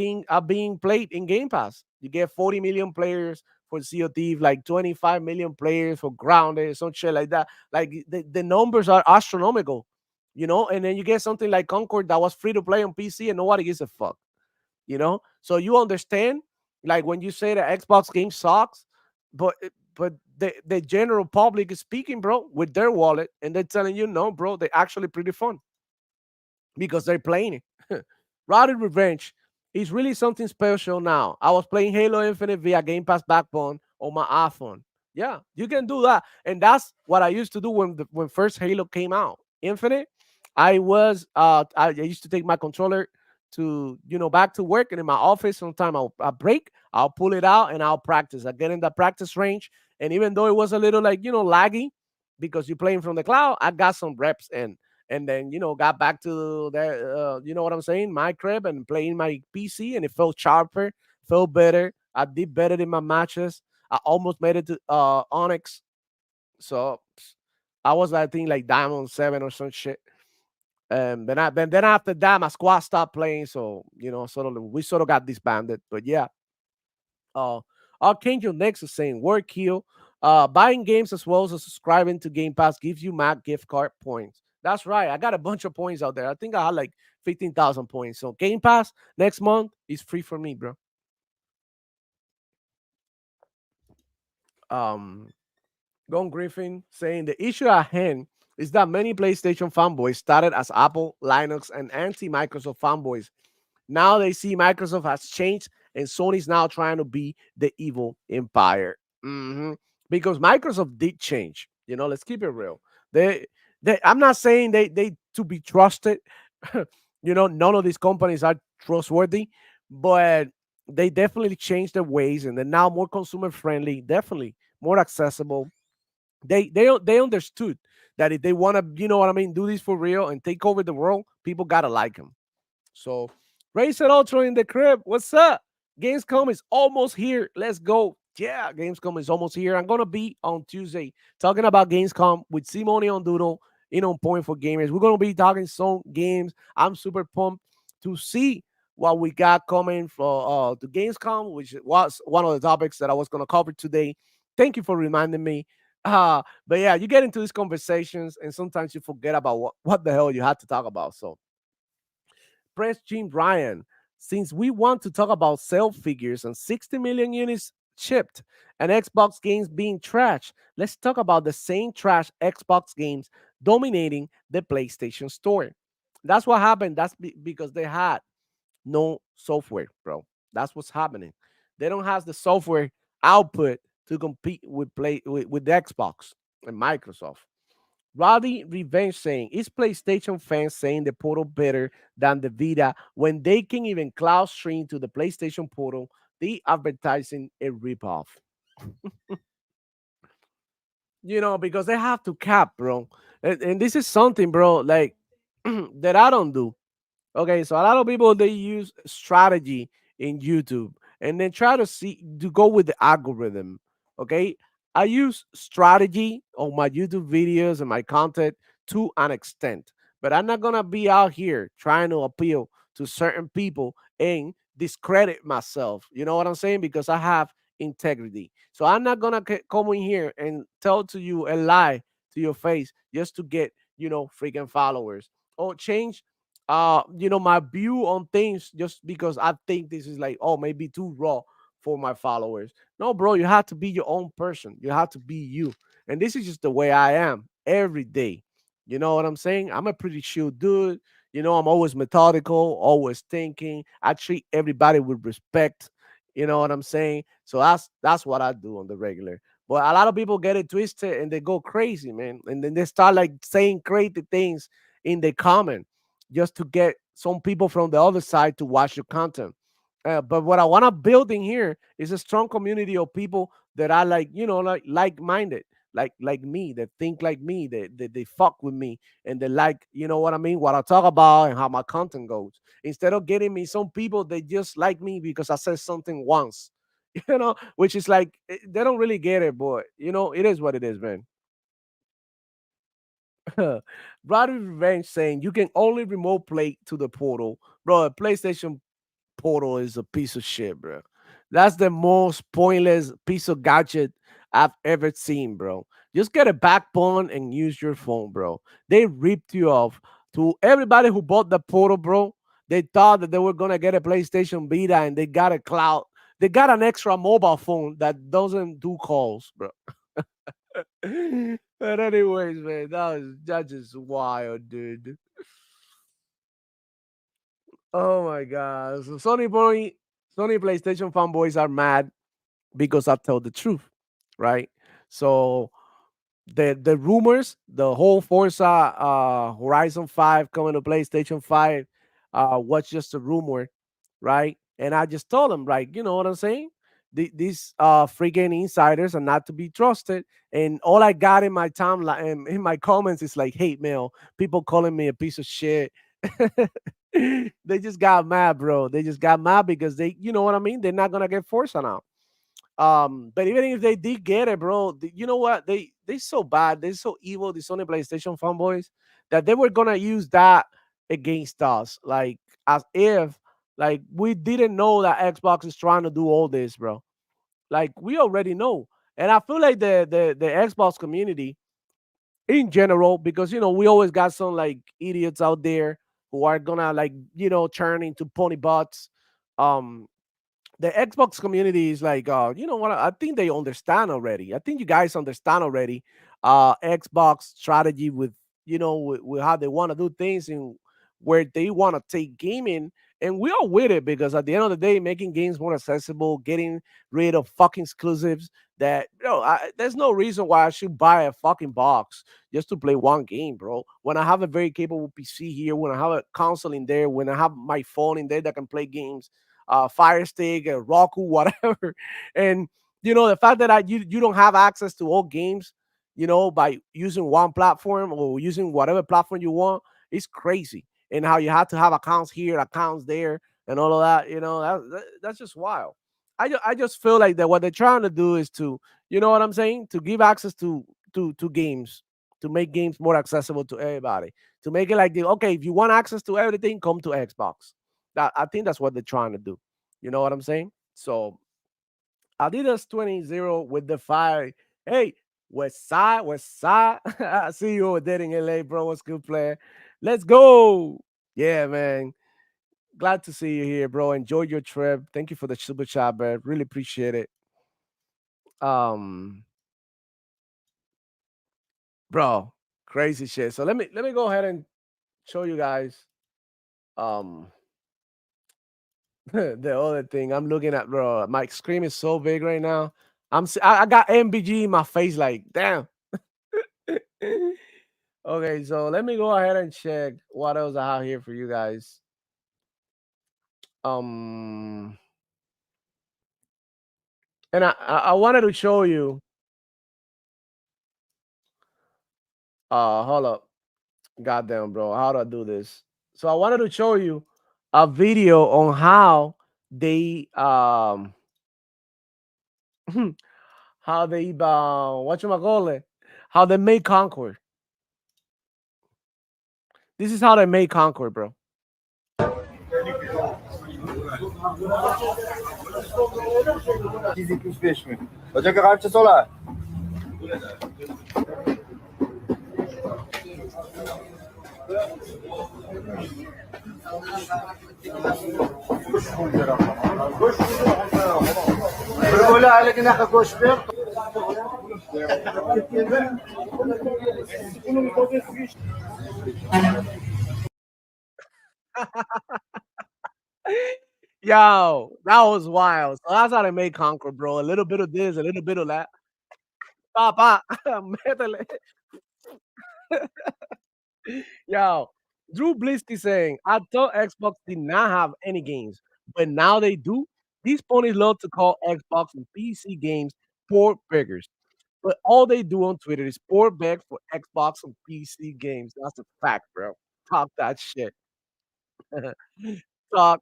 being played in Game Pass. You get 40 million players for Sea of Thieves, like 25 million players for Grounded, some shit like that. Like the numbers are astronomical, and then you get something like Concord that was free to play on PC and nobody gives a fuck. So you understand, like when you say the Xbox game sucks, but the general public is speaking, bro, with their wallet, and they're telling you, no, bro, they're actually pretty fun because they're playing it. Routed Revenge is really something special now. I was playing Halo Infinite via Game Pass Backbone on my iPhone. Yeah, you can do that, and that's what I used to do when first Halo came out. Infinite, I used to take my controller to back to work, and in my office sometime I break, I'll pull it out and I'll practice. I get in the practice range, and even though it was a little like laggy because you're playing from the cloud, I got some reps in and then got back to the you know what I'm saying, my crib and playing my PC, and it felt sharper, felt better. I did better in my matches. I almost made it to Onyx, so I was, I think, like Diamond 7 or some shit. Then after that my squad stopped playing, so we sort of got disbanded. But yeah, uh, Archangel Nexus saying, "Work kill. Buying games as well as subscribing to Game Pass gives you Mac gift card points." That's right. I got a bunch of points out there. I think I had like 15,000 points. So Game Pass next month is free for me, bro. Um, Gone Griffin saying the issue at hand is that many PlayStation fanboys started as Apple, Linux, and anti-Microsoft fanboys. Now they see Microsoft has changed and Sony's now trying to be the evil empire. Because Microsoft did change. Let's keep it real. I'm not saying they to be trusted. None of these companies are trustworthy, but they definitely changed their ways and they're now more consumer friendly, definitely more accessible. They understood that if they want to, you know what I mean, do this for real and take over the world, people gotta like them. So, Racer Ultra in the crib. What's up? Gamescom is almost here. Let's go. Yeah, Gamescom is almost here. I'm gonna be on Tuesday talking about Gamescom with Simone on Doodle in On Point for Gamers. We're gonna be talking some games. I'm super pumped to see what we got coming for to Gamescom, which was one of the topics that I was gonna cover today. Thank you for reminding me. But yeah, you get into these conversations and sometimes you forget about what the hell you had to talk about. So Press Jim Ryan. Since we want to talk about sale figures and 60 million units shipped and Xbox games being trash, let's talk about the same trash Xbox games dominating the PlayStation Store. That's what happened. Because they had no software, bro. That's what's happening. They don't have the software output to compete with the Xbox and Microsoft. Roddy Revenge saying, is PlayStation fans saying the Portal better than the Vita when they can even cloud stream to the PlayStation Portal? The advertising a ripoff. Because they have to cap, bro. And this is something, bro, like that I don't do. Okay, so a lot of people they use strategy in YouTube and then try to go with the algorithm. Okay, I use strategy on my YouTube videos and my content to an extent, but I'm not gonna be out here trying to appeal to certain people and discredit myself. You know what I'm saying? Because I have integrity. So I'm not gonna come in here and tell to you a lie to your face just to get freaking followers or change my view on things just because I think this is like, oh, maybe too raw for my followers. No, bro, you have to be your own person. You have to be you. And this is just the way I am every day. You know what I'm saying? I'm a pretty chill dude. I'm always methodical, always thinking. I treat everybody with respect. You know what I'm saying? So that's what I do on the regular. But a lot of people get it twisted and they go crazy, man. And then they start like saying crazy things in the comment just to get some people from the other side to watch your content. But what I want to build in here is a strong community of people that are like, like-minded, like me, that think like me, that they fuck with me, and they like, what I mean, what I talk about and how my content goes. Instead of getting me some people that just like me because I said something once, which is like they don't really get it, but it is what it is, man. Brother Revenge saying you can only remote play to the portal. Bro, PlayStation Portal is a piece of shit, bro. That's the most pointless piece of gadget I've ever seen, bro. Just get a backbone and use your phone, bro. They ripped you off. To everybody who bought the Portal, bro, they thought that they were gonna get a PlayStation Vita and they got a cloud. They got an extra mobile phone that doesn't do calls, bro. But anyways, man, that's just wild, dude. Oh my god. So Sony PlayStation fanboys are mad because I tell the truth, right? So the rumors, the whole Forza Horizon 5 coming to PlayStation 5 was just a rumor, right? And I just told them, like, you know what I'm saying? These freaking insiders are not to be trusted. And all I got in my timeline, in my comments, is like hate mail, people calling me a piece of shit. They just got mad, bro. They just got mad because you know what I mean? They're not gonna get Forza now. But even if they did get it, bro, you know what? They so bad, they're so evil, these Sony PlayStation fanboys, that they were gonna use that against us, like as if like we didn't know that Xbox is trying to do all this, bro. Like we already know, and I feel like the Xbox community in general, because we always got some like idiots out there who are gonna like turn into pony bots. Um, the Xbox community is like, you know what? I think they understand already. I think you guys understand already. Xbox strategy with with how they want to do things and where they want to take gaming, and we are with it because at the end of the day, making games more accessible, getting rid of fucking exclusives. That there's no reason why I should buy a fucking box just to play one game, bro. When I have a very capable PC here, when I have a console in there, when I have my phone in there that can play games, Fire Stick, Roku, whatever. And the fact that you don't have access to all games, by using one platform or using whatever platform you want, is crazy. And how you have to have accounts here, accounts there, and all of that. That's just wild. I just feel like that what they're trying to do is to, what I'm saying, to give access to games, to make games more accessible to everybody, to make it like okay, if you want access to everything, come to Xbox. That I think that's what they're trying to do. You know what I'm saying? So Adidas 20 with the fire. Hey, West Side. I see you over there in LA, bro. What's good, player? Let's go. Yeah, man. Glad to see you here, bro. Enjoy your trip. Thank you for the super chat, bro. Really appreciate it. Um, bro. Crazy shit. So let me go ahead and show you guys um the other thing I'm looking at, bro. My screen is so big right now. I got MBG in my face, like damn. Okay, so let me go ahead and check what else I have here for you guys. Um, and I wanted to show you. Hold up, goddamn, bro, how do I do this? So I wanted to show you a video on how they how they what you call it, how they made Concord. This is how they made Concord, bro. mi? Hoca kaçta sola? Böyle hale ki ne kadar koş bir. Yo, that was wild. So that's how they made Concord, bro. A little bit of this, a little bit of that. Pa, pa. Métele. Yo, Drew Blisky saying, I thought Xbox did not have any games, but now they do. These ponies love to call Xbox and PC games port beggars. But all they do on Twitter is port beg for Xbox and PC games. That's a fact, bro. Talk that shit. Talk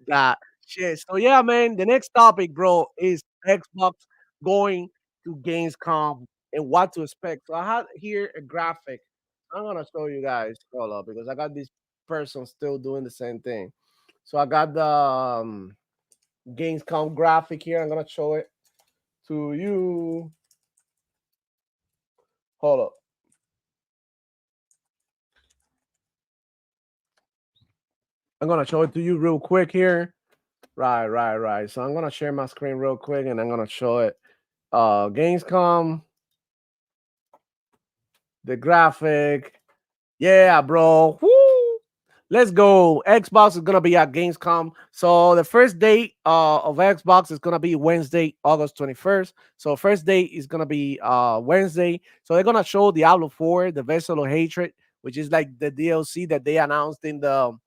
that shit. So yeah, man, the next topic, bro, is Xbox going to Gamescom and what to expect. So I have here a graphic. I'm gonna show you guys. Hold up, because I got this person still doing the same thing. So I got the Gamescom graphic here. I'm gonna show it to you. Hold up. I'm gonna show it to you real quick here. Right. So I'm gonna share my screen real quick and I'm gonna show it. Gamescom, the graphic. Yeah, bro. Woo! Let's go. Xbox is gonna be at Gamescom. So the first date of Xbox is gonna be Wednesday, August 21st. So first date is gonna be Wednesday. So they're gonna show Diablo 4, the Vessel of Hatred, which is like the DLC that they announced in the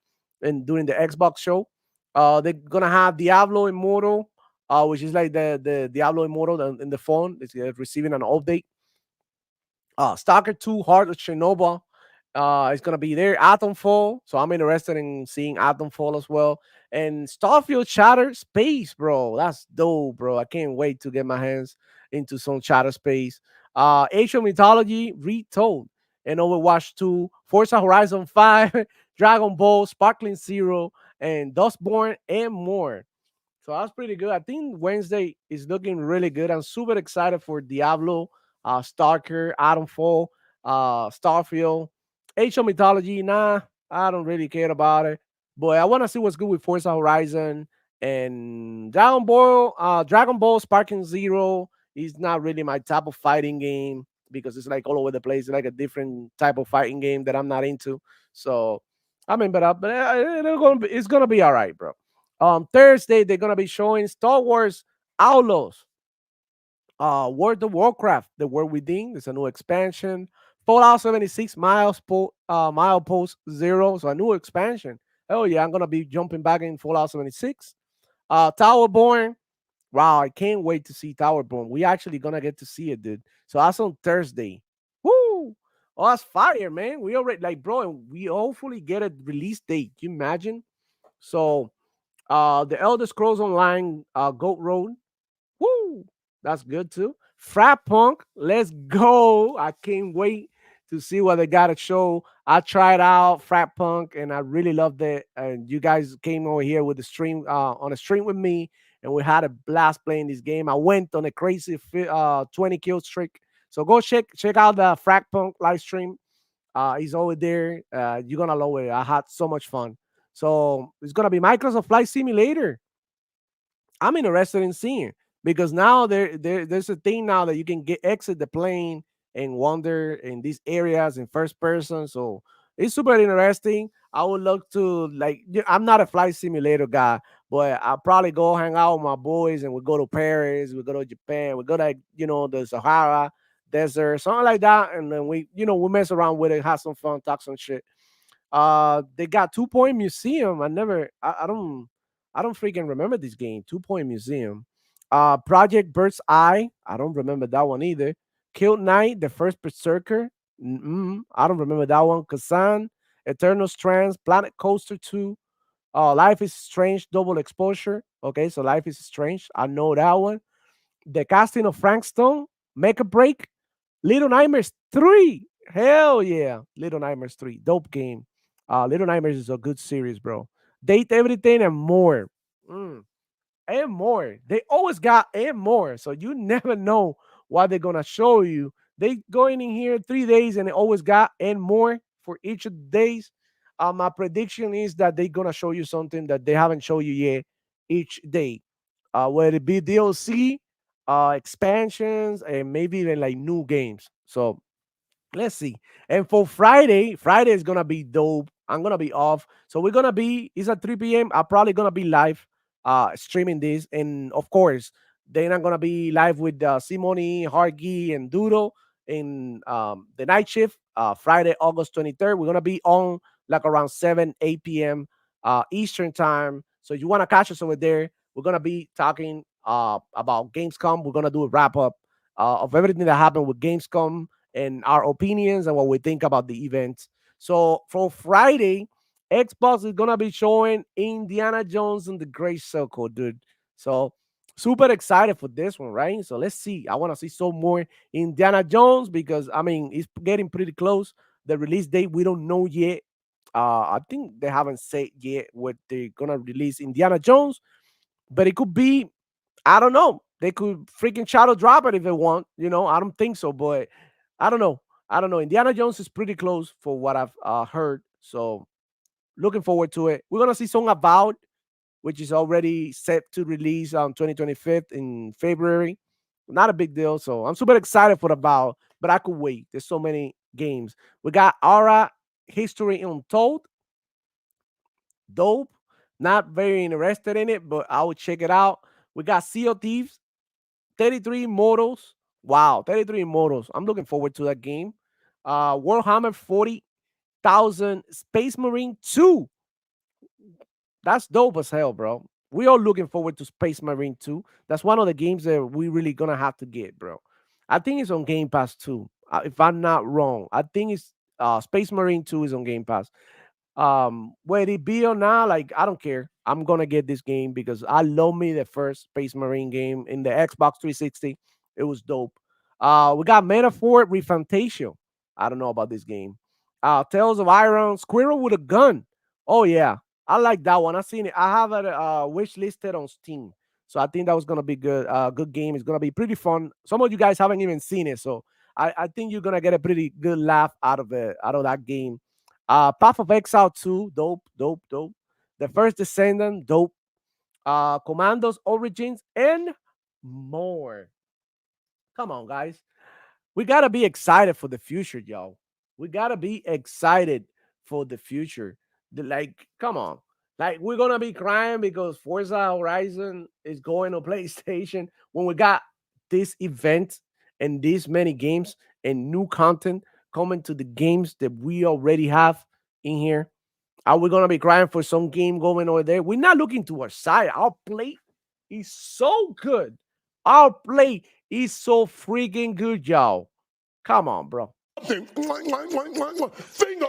in during the Xbox show. They're gonna have Diablo Immortal, which is like the Diablo Immortal in the phone. It's receiving an update. Stalker 2, Heart of Chernobyl. It's gonna be there. Atomfall. So I'm interested in seeing Atomfall as well. And Starfield Shatter Space, bro. That's dope, bro. I can't wait to get my hands into some Shatter Space. Age of Mythology Retold. And Overwatch 2, Forza Horizon 5, Dragon Ball, Sparkling Zero, and Dustborn, and more. So that's pretty good. I think Wednesday is looking really good. I'm super excited for Diablo, Stalker, Atomfall, Starfield, Age of Mythology. Nah, I don't really care about it. But I want to see what's good with Forza Horizon and Dragon Ball. Dragon Ball Sparking Zero is not really my type of fighting game because it's like all over the place. It's like a different type of fighting game that I'm not into. So I mean, it's gonna be all right, bro. Thursday they're gonna be showing Star Wars Outlaws, World of Warcraft, The World Within. There's a new expansion. Fallout 76 Mile Post Zero, so a new expansion. Oh yeah, I'm gonna be jumping back in Fallout 76. Towerborn. Wow, I can't wait to see Towerborn. We actually gonna get to see it, dude. So that's on Thursday. Woo! Oh, that's fire, man. We already like, bro, and we hopefully get a release date. Can you imagine? So the Elder Scrolls Online, Goat Road. Woo! That's good too. Frat Punk, let's go. I can't wait to see what they got to show. I tried out Frat Punk and I really loved it. And you guys came over here with the stream on a stream with me, and we had a blast playing this game. I went on a crazy 20 kill streak. So go check out the Frat Punk live stream. He's over there. You're gonna love it. I had so much fun. So it's gonna be Microsoft Flight Simulator. I'm interested in seeing because now there's a thing now that you can get exit the plane and wander in these areas in first person. So it's super interesting. I would love to I'm not a flight simulator guy, but I'll probably go hang out with my boys and we go to Paris, we go to Japan, we go to the Sahara desert, something like that, and then we mess around with it, have some fun, talk some shit. They got 2 Point Museum. I don't freaking remember this game. 2 Point Museum. Project Bird's Eye. I don't remember that one either. Kill Knight, the first Berserker. I don't remember that one. Kazan, Eternal Strands, Planet Coaster 2. Life is Strange, Double Exposure. Okay, so Life is Strange. I know that one. The Casting of Frankstone, Make a Break, Little Nightmares 3. Hell yeah. Little Nightmares 3. Dope game. Little Nightmares is a good series, bro. Date Everything and More. Mm, and more. They always got and more. So you never know what they're gonna show you. They going in here 3 days and they always got and more for each of the days. My prediction is that they're gonna show you something that they haven't shown you yet each day. Whether it be DLC, expansions, and maybe even like new games. So let's see. And for Friday is gonna be dope. I'm gonna be off. So it's at 3 p.m. I'm probably gonna be live streaming this. And of course, then I'm gonna be live with Simone, Hargy, and Doodle in the night shift, Friday, August 23rd. We're gonna be on like around 7, 8 p.m. Eastern time. So if you wanna catch us over there, we're gonna be talking about Gamescom. We're gonna do a wrap up of everything that happened with Gamescom and our opinions and what we think about the event. So for Friday, Xbox is gonna be showing Indiana Jones and the Great Circle, dude. So super excited for this one, right? So let's see. I want to see some more Indiana Jones because I mean it's getting pretty close. The release date we don't know yet. I think they haven't said yet what they're gonna release Indiana Jones, but it could be I don't know. They could freaking shadow drop it if they want. I don't think so, but I don't know. I don't know. Indiana Jones is pretty close for what I've heard. So looking forward to it. We're gonna see Song About, which is already set to release on 2025 in February. Not a big deal. So I'm super excited for About, but I could wait. There's so many games. We got Aura History Untold. Dope. Not very interested in it, but I will check it out. We got Sea of Thieves, 33 Immortals. Wow, 33 Immortals. I'm looking forward to that game. Warhammer 40,000 Space Marine 2. That's dope as hell, bro. We are looking forward to Space Marine 2. That's one of the games that we really gonna have to get, bro. I think it's on Game Pass too. If I'm not wrong, I think it's Space Marine 2 is on Game Pass. Whether it be or not, like I don't care. I'm gonna get this game because I love me the first Space Marine game in the Xbox 360. It was dope. We got Metaphor Refantasio. I don't know about this game. Tales of Iron, Squirrel with a Gun. Oh yeah, I like that one. I seen it. I have it wish listed on Steam. So I think that was gonna be good. Good game. It's gonna be pretty fun. Some of you guys haven't even seen it, so I think you're gonna get a pretty good laugh out of it, out of that game. Path of Exile 2, dope, dope, dope. The First Descendant, dope. Commandos Origins, and more. Come on, guys. We gotta be excited for the future, y'all. We gotta be excited for the future. Like, come on. Like, we're gonna be crying because Forza Horizon is going to PlayStation when we got this event and these many games and new content coming to the games that we already have in here. Are we gonna be crying for some game going over there? We're not looking to our side. Our play is so good. Our play is so freaking good, y'all. Come on, bro. Finger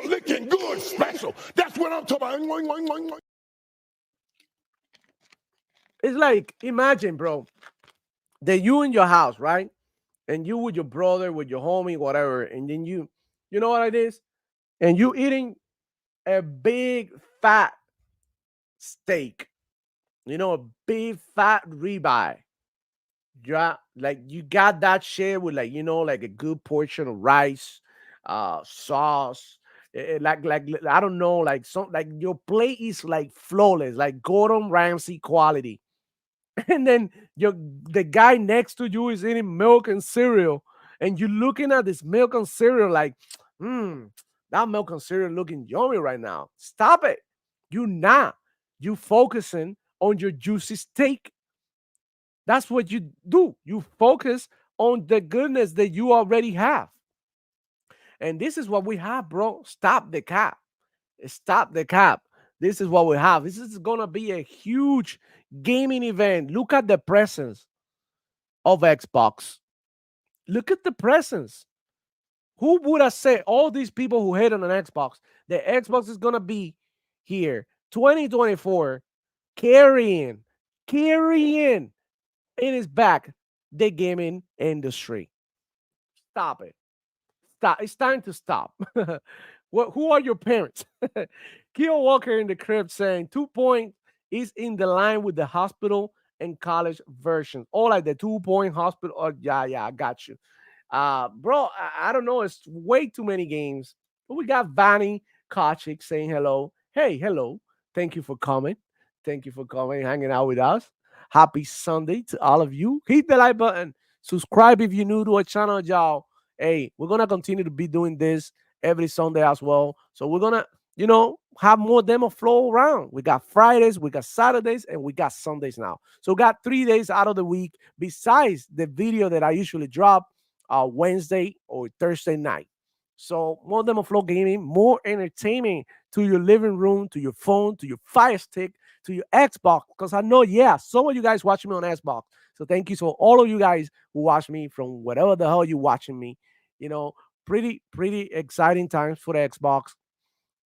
licking good special. That's what I'm talking about. It's like imagine, bro, that you in your house, right? And you with your brother, with your homie, whatever, and then you know what it is? And you eating a big fat steak, a big fat ribeye. Yeah, like you got that shit with like a good portion of rice, sauce, like I don't know, like some like your plate is like flawless, like Gordon Ramsay quality. And then the guy next to you is eating milk and cereal, and you're looking at this milk and cereal like, hmm, that milk and cereal looking yummy right now. Stop it. You not. You focusing on your juicy steak. That's what you do. You focus on the goodness that you already have. And this is what we have, bro. Stop the cap. Stop the cap. This is what we have. This is going to be a huge gaming event. Look at the presence of Xbox. Look at the presence. Who would have said, all these people who hate on an Xbox, the Xbox is going to be here 2024 carrying in its back the gaming industry. Stop it. Stop. It's time to stop. Who are your parents? Keo Walker in the crib saying 2 Point is in the line with the hospital and college versions. All like the 2 Point hospital. Oh, yeah, I got you. Bro, I don't know. It's way too many games. But we got Vanny Kochik saying hello. Hey, hello. Thank you for coming. Thank you for coming, hanging out with us. Happy Sunday to all of you. Hit the like button. Subscribe if you're new to our channel, y'all. Hey, we're gonna continue to be doing this every Sunday as well. So we're gonna, have more demo flow around. We got Fridays, we got Saturdays, and we got Sundays now. So we got 3 days out of the week besides the video that I usually drop Wednesday or Thursday night. So more demo flow gaming, more entertainment to your living room, to your phone, to your Fire Stick, to your Xbox. Because I know, some of you guys watching me on Xbox. So thank you. So all of you guys who watch me from whatever the hell you're watching me, pretty exciting times for the Xbox.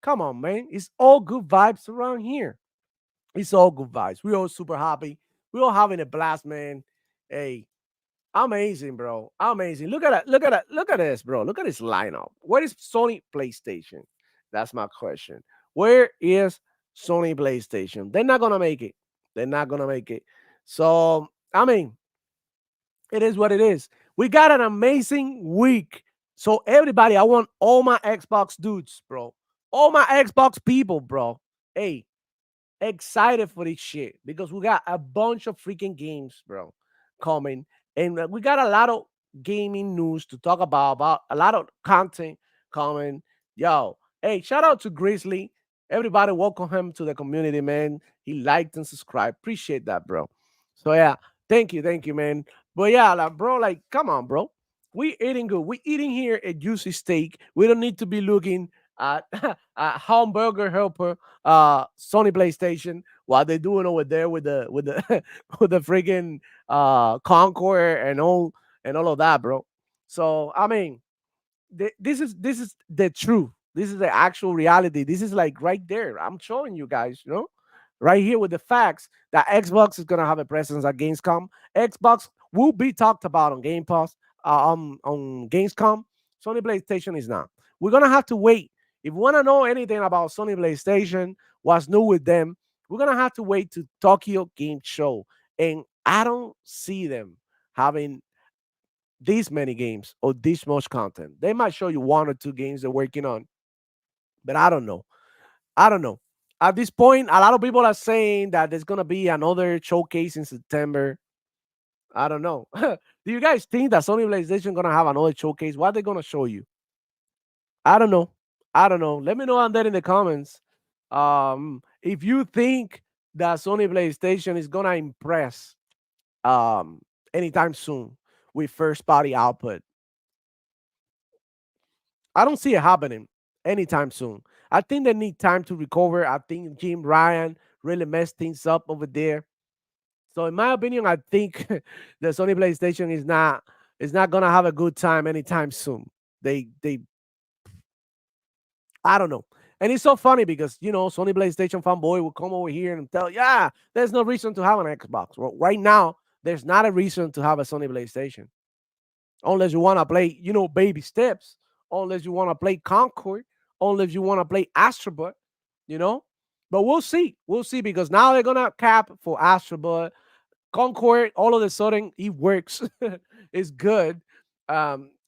Come on, man. It's all good vibes around here. It's all good vibes. We're all super happy. We're all having a blast, man. Hey, amazing, bro. Amazing. Look at that. Look at this, bro. Look at this lineup. Where is Sony PlayStation? That's my question. Where is Sony PlayStation? They're not gonna make it. They're not gonna make it. So I mean, it is what it is. We got an amazing week. So everybody, I want all my Xbox dudes, bro. All my Xbox people, bro. Hey, excited for this shit because we got a bunch of freaking games, bro, coming, and we got a lot of gaming news to talk about a lot of content coming. Yo, hey, shout out to Grizzly. Everybody, welcome him to the community, man. He liked and subscribed. Appreciate that, bro. So yeah, thank you, man. But yeah, like, bro, like, come on, bro. We eating good. We eating here a juicy steak. We don't need to be looking at a hamburger helper, Sony PlayStation, while they're doing over there with the with the freaking Concord and all of that, bro. So I mean, this is the truth. This is the actual reality. This is like right there. I'm showing you guys, right here with the facts that Xbox is gonna have a presence at Gamescom. Xbox will be talked about on Game Pass, on Gamescom. Sony PlayStation is not. We're gonna have to wait. If we want to know anything about Sony PlayStation, what's new with them, we're gonna have to wait to Tokyo Game Show. And I don't see them having this many games or this much content. They might show you 1 or 2 games they're working on, but I don't know. I don't know. At this point, a lot of people are saying that there's gonna be another showcase in September. I don't know. Do you guys think that Sony PlayStation gonna have another showcase? What are they gonna show you? I don't know. I don't know. Let me know on that in the comments. If you think that Sony PlayStation is gonna impress um anytime soon with first party output. I don't see it happening anytime soon. I think they need time to recover. I think Jim Ryan really messed things up over there. So in my opinion, I think the Sony PlayStation is not gonna have a good time anytime soon. They I don't know. And it's so funny because Sony PlayStation fanboy will come over here and tell, yeah, there's no reason to have an Xbox. Well, right now, there's not a reason to have a Sony PlayStation. Unless you want to play, baby steps, unless you want to play Concord, unless you want to play Astrobot, you know. But we'll see. We'll see because now they're gonna cap for Astrobot. Concord, all of a sudden, it works. It's good.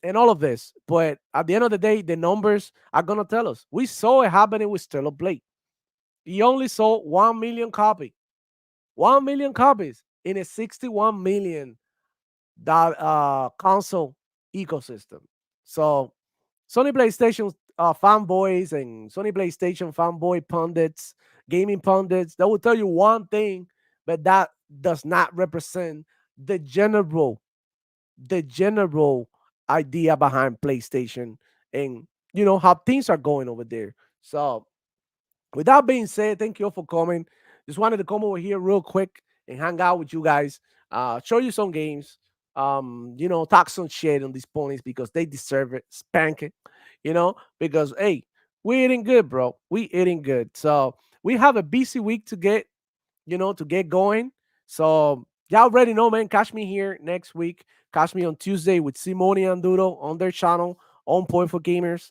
And all of this. But at the end of the day, the numbers are gonna tell us. We saw it happening with Stellar Blade. He only sold 1 million copy. 1 million copies in a $61 million console ecosystem. So Sony PlayStation fanboys and Sony PlayStation fanboy pundits, gaming pundits, they will tell you one thing, but that does not represent the general, the general idea behind PlayStation and how things are going over there. So with that being said, thank you all for coming. Just wanted to come over here real quick and hang out with you guys, show you some games, talk some shit on these ponies because they deserve it. Spank it, because hey, we eating good, bro. We eating good. So we have a busy week to get going. So y'all already know, man. Catch me here next week. Catch me on Tuesday with Simone and Duro on their channel, On Point for Gamers.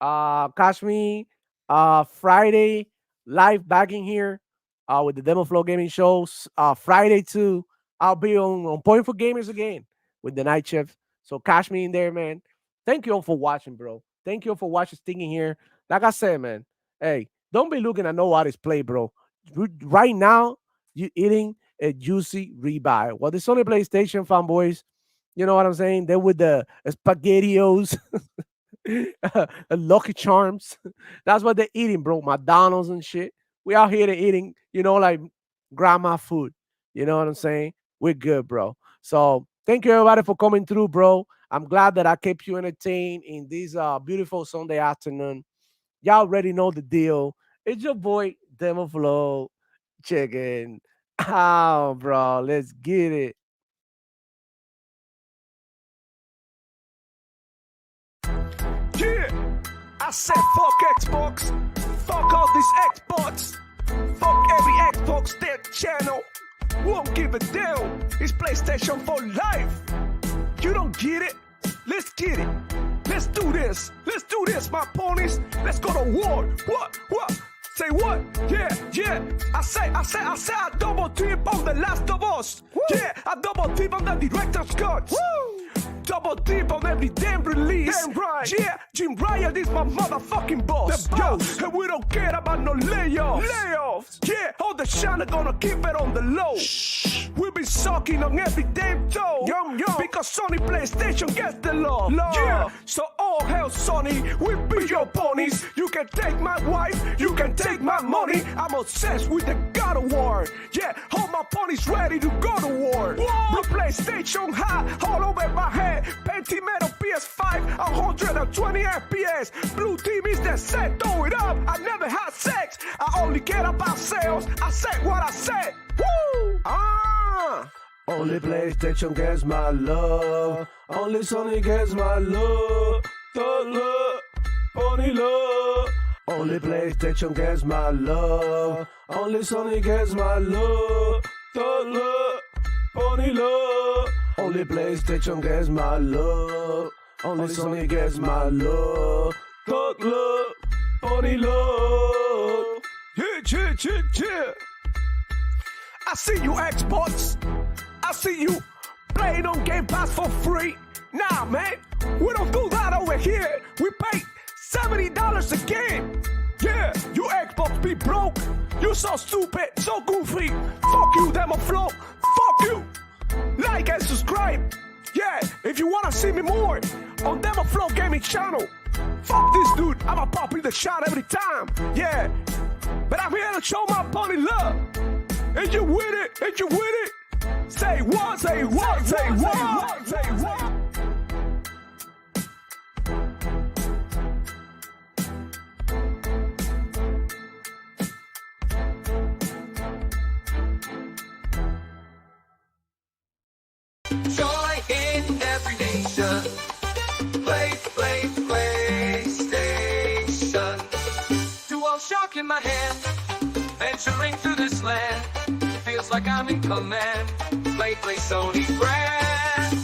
Catch me Friday live back in here with the Demo Flow Gaming shows. Friday too, I'll be on Point for Gamers again with the night shift. So catch me in there, man. Thank you all for watching, bro. Thank you all for watching, sticking here. Like I said, man, hey, don't be looking at nobody's play, bro. Right now, you eating a juicy ribeye. Well, the Sony PlayStation fanboys, you know what I'm saying? They're with the SpaghettiOs, Lucky Charms. That's what they're eating, bro. McDonald's and shit. We out here eating, like grandma food. You know what I'm saying? We're good, bro. So thank you everybody for coming through, bro. I'm glad that I kept you entertained in this beautiful Sunday afternoon. Y'all already know the deal. It's your boy, Demo Flow Chicken. Oh, bro, let's get it. Yeah, I said fuck Xbox, fuck all these Xbox, fuck every Xbox their channel. Won't give a damn. It's PlayStation for life. You don't get it? Let's get it. Let's do this. Let's do this, my ponies. Let's go to war. What? Say what? Yeah. I say, I double tip on The Last of Us. Woo. Yeah, I double tip on the director's cuts. Woo. Double tip on every damn release. Damn right. Yeah, Jim Ryan is my motherfucking boss. The boss. Yo, and we don't care about no layoffs. Yeah, all the shine gonna keep it on the low. Shh. We be sucking on every damn toe. Yo. Because Sony PlayStation gets the love. Yeah, so all hell Sony, we be your ponies. You can take my wife, you can take my money. I'm obsessed with the God of War. Yeah, all my ponies ready to go to war. Blue PlayStation high, all over my head. Pentimetal PS5, 120 FPS. Blue team is the set, throw it up. I never had sex, I only care about sales. I said what I said. Woo! Only PlayStation gets my love. Only Sony gets my love. The love, pony love. Only PlayStation gets my love. Only Sony gets my love. The love, pony love. Only PlayStation gets my love. Only Sony gets my love. Thug love, pony love. Yeah. I see you Xbox. I see you playing on Game Pass for free. Nah, man, we don't do that over here. We pay $70 a game. Yeah, you Xbox be broke. You so stupid, so goofy. Fuck you, Demo Flow. Fuck you. Like and subscribe. Yeah, if you wanna see me more on Demo Flow Gaming channel. Fuck this dude, I'ma pop in the shot every time. Yeah, but I'm here to show my pony love. And you with it? Say what? Joy in every nation. PlayStation. Dual shock in my hand. Venturing through this land. Feels like I'm in command. Play Sony brand.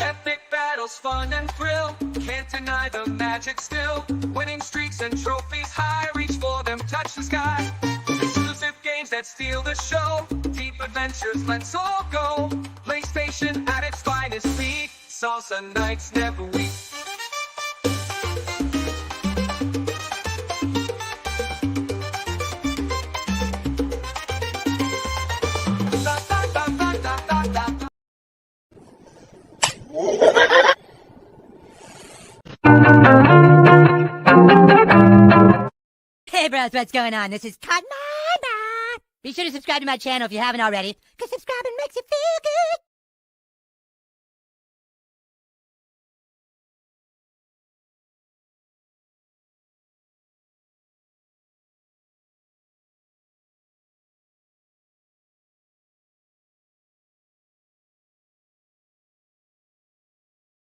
Epic battles, fun and thrill. Can't deny the magic still. Winning streaks and trophies high. Reach for them, touch the sky. Exclusive games that steal the show. Deep adventures, let's all go. PlayStation at its finest peak. Salsa nights never weak. Da da da da da da da. bros, what's going on? This is Cotton Eye. Be sure to subscribe to my channel if you haven't already, because subscribing makes you feel good.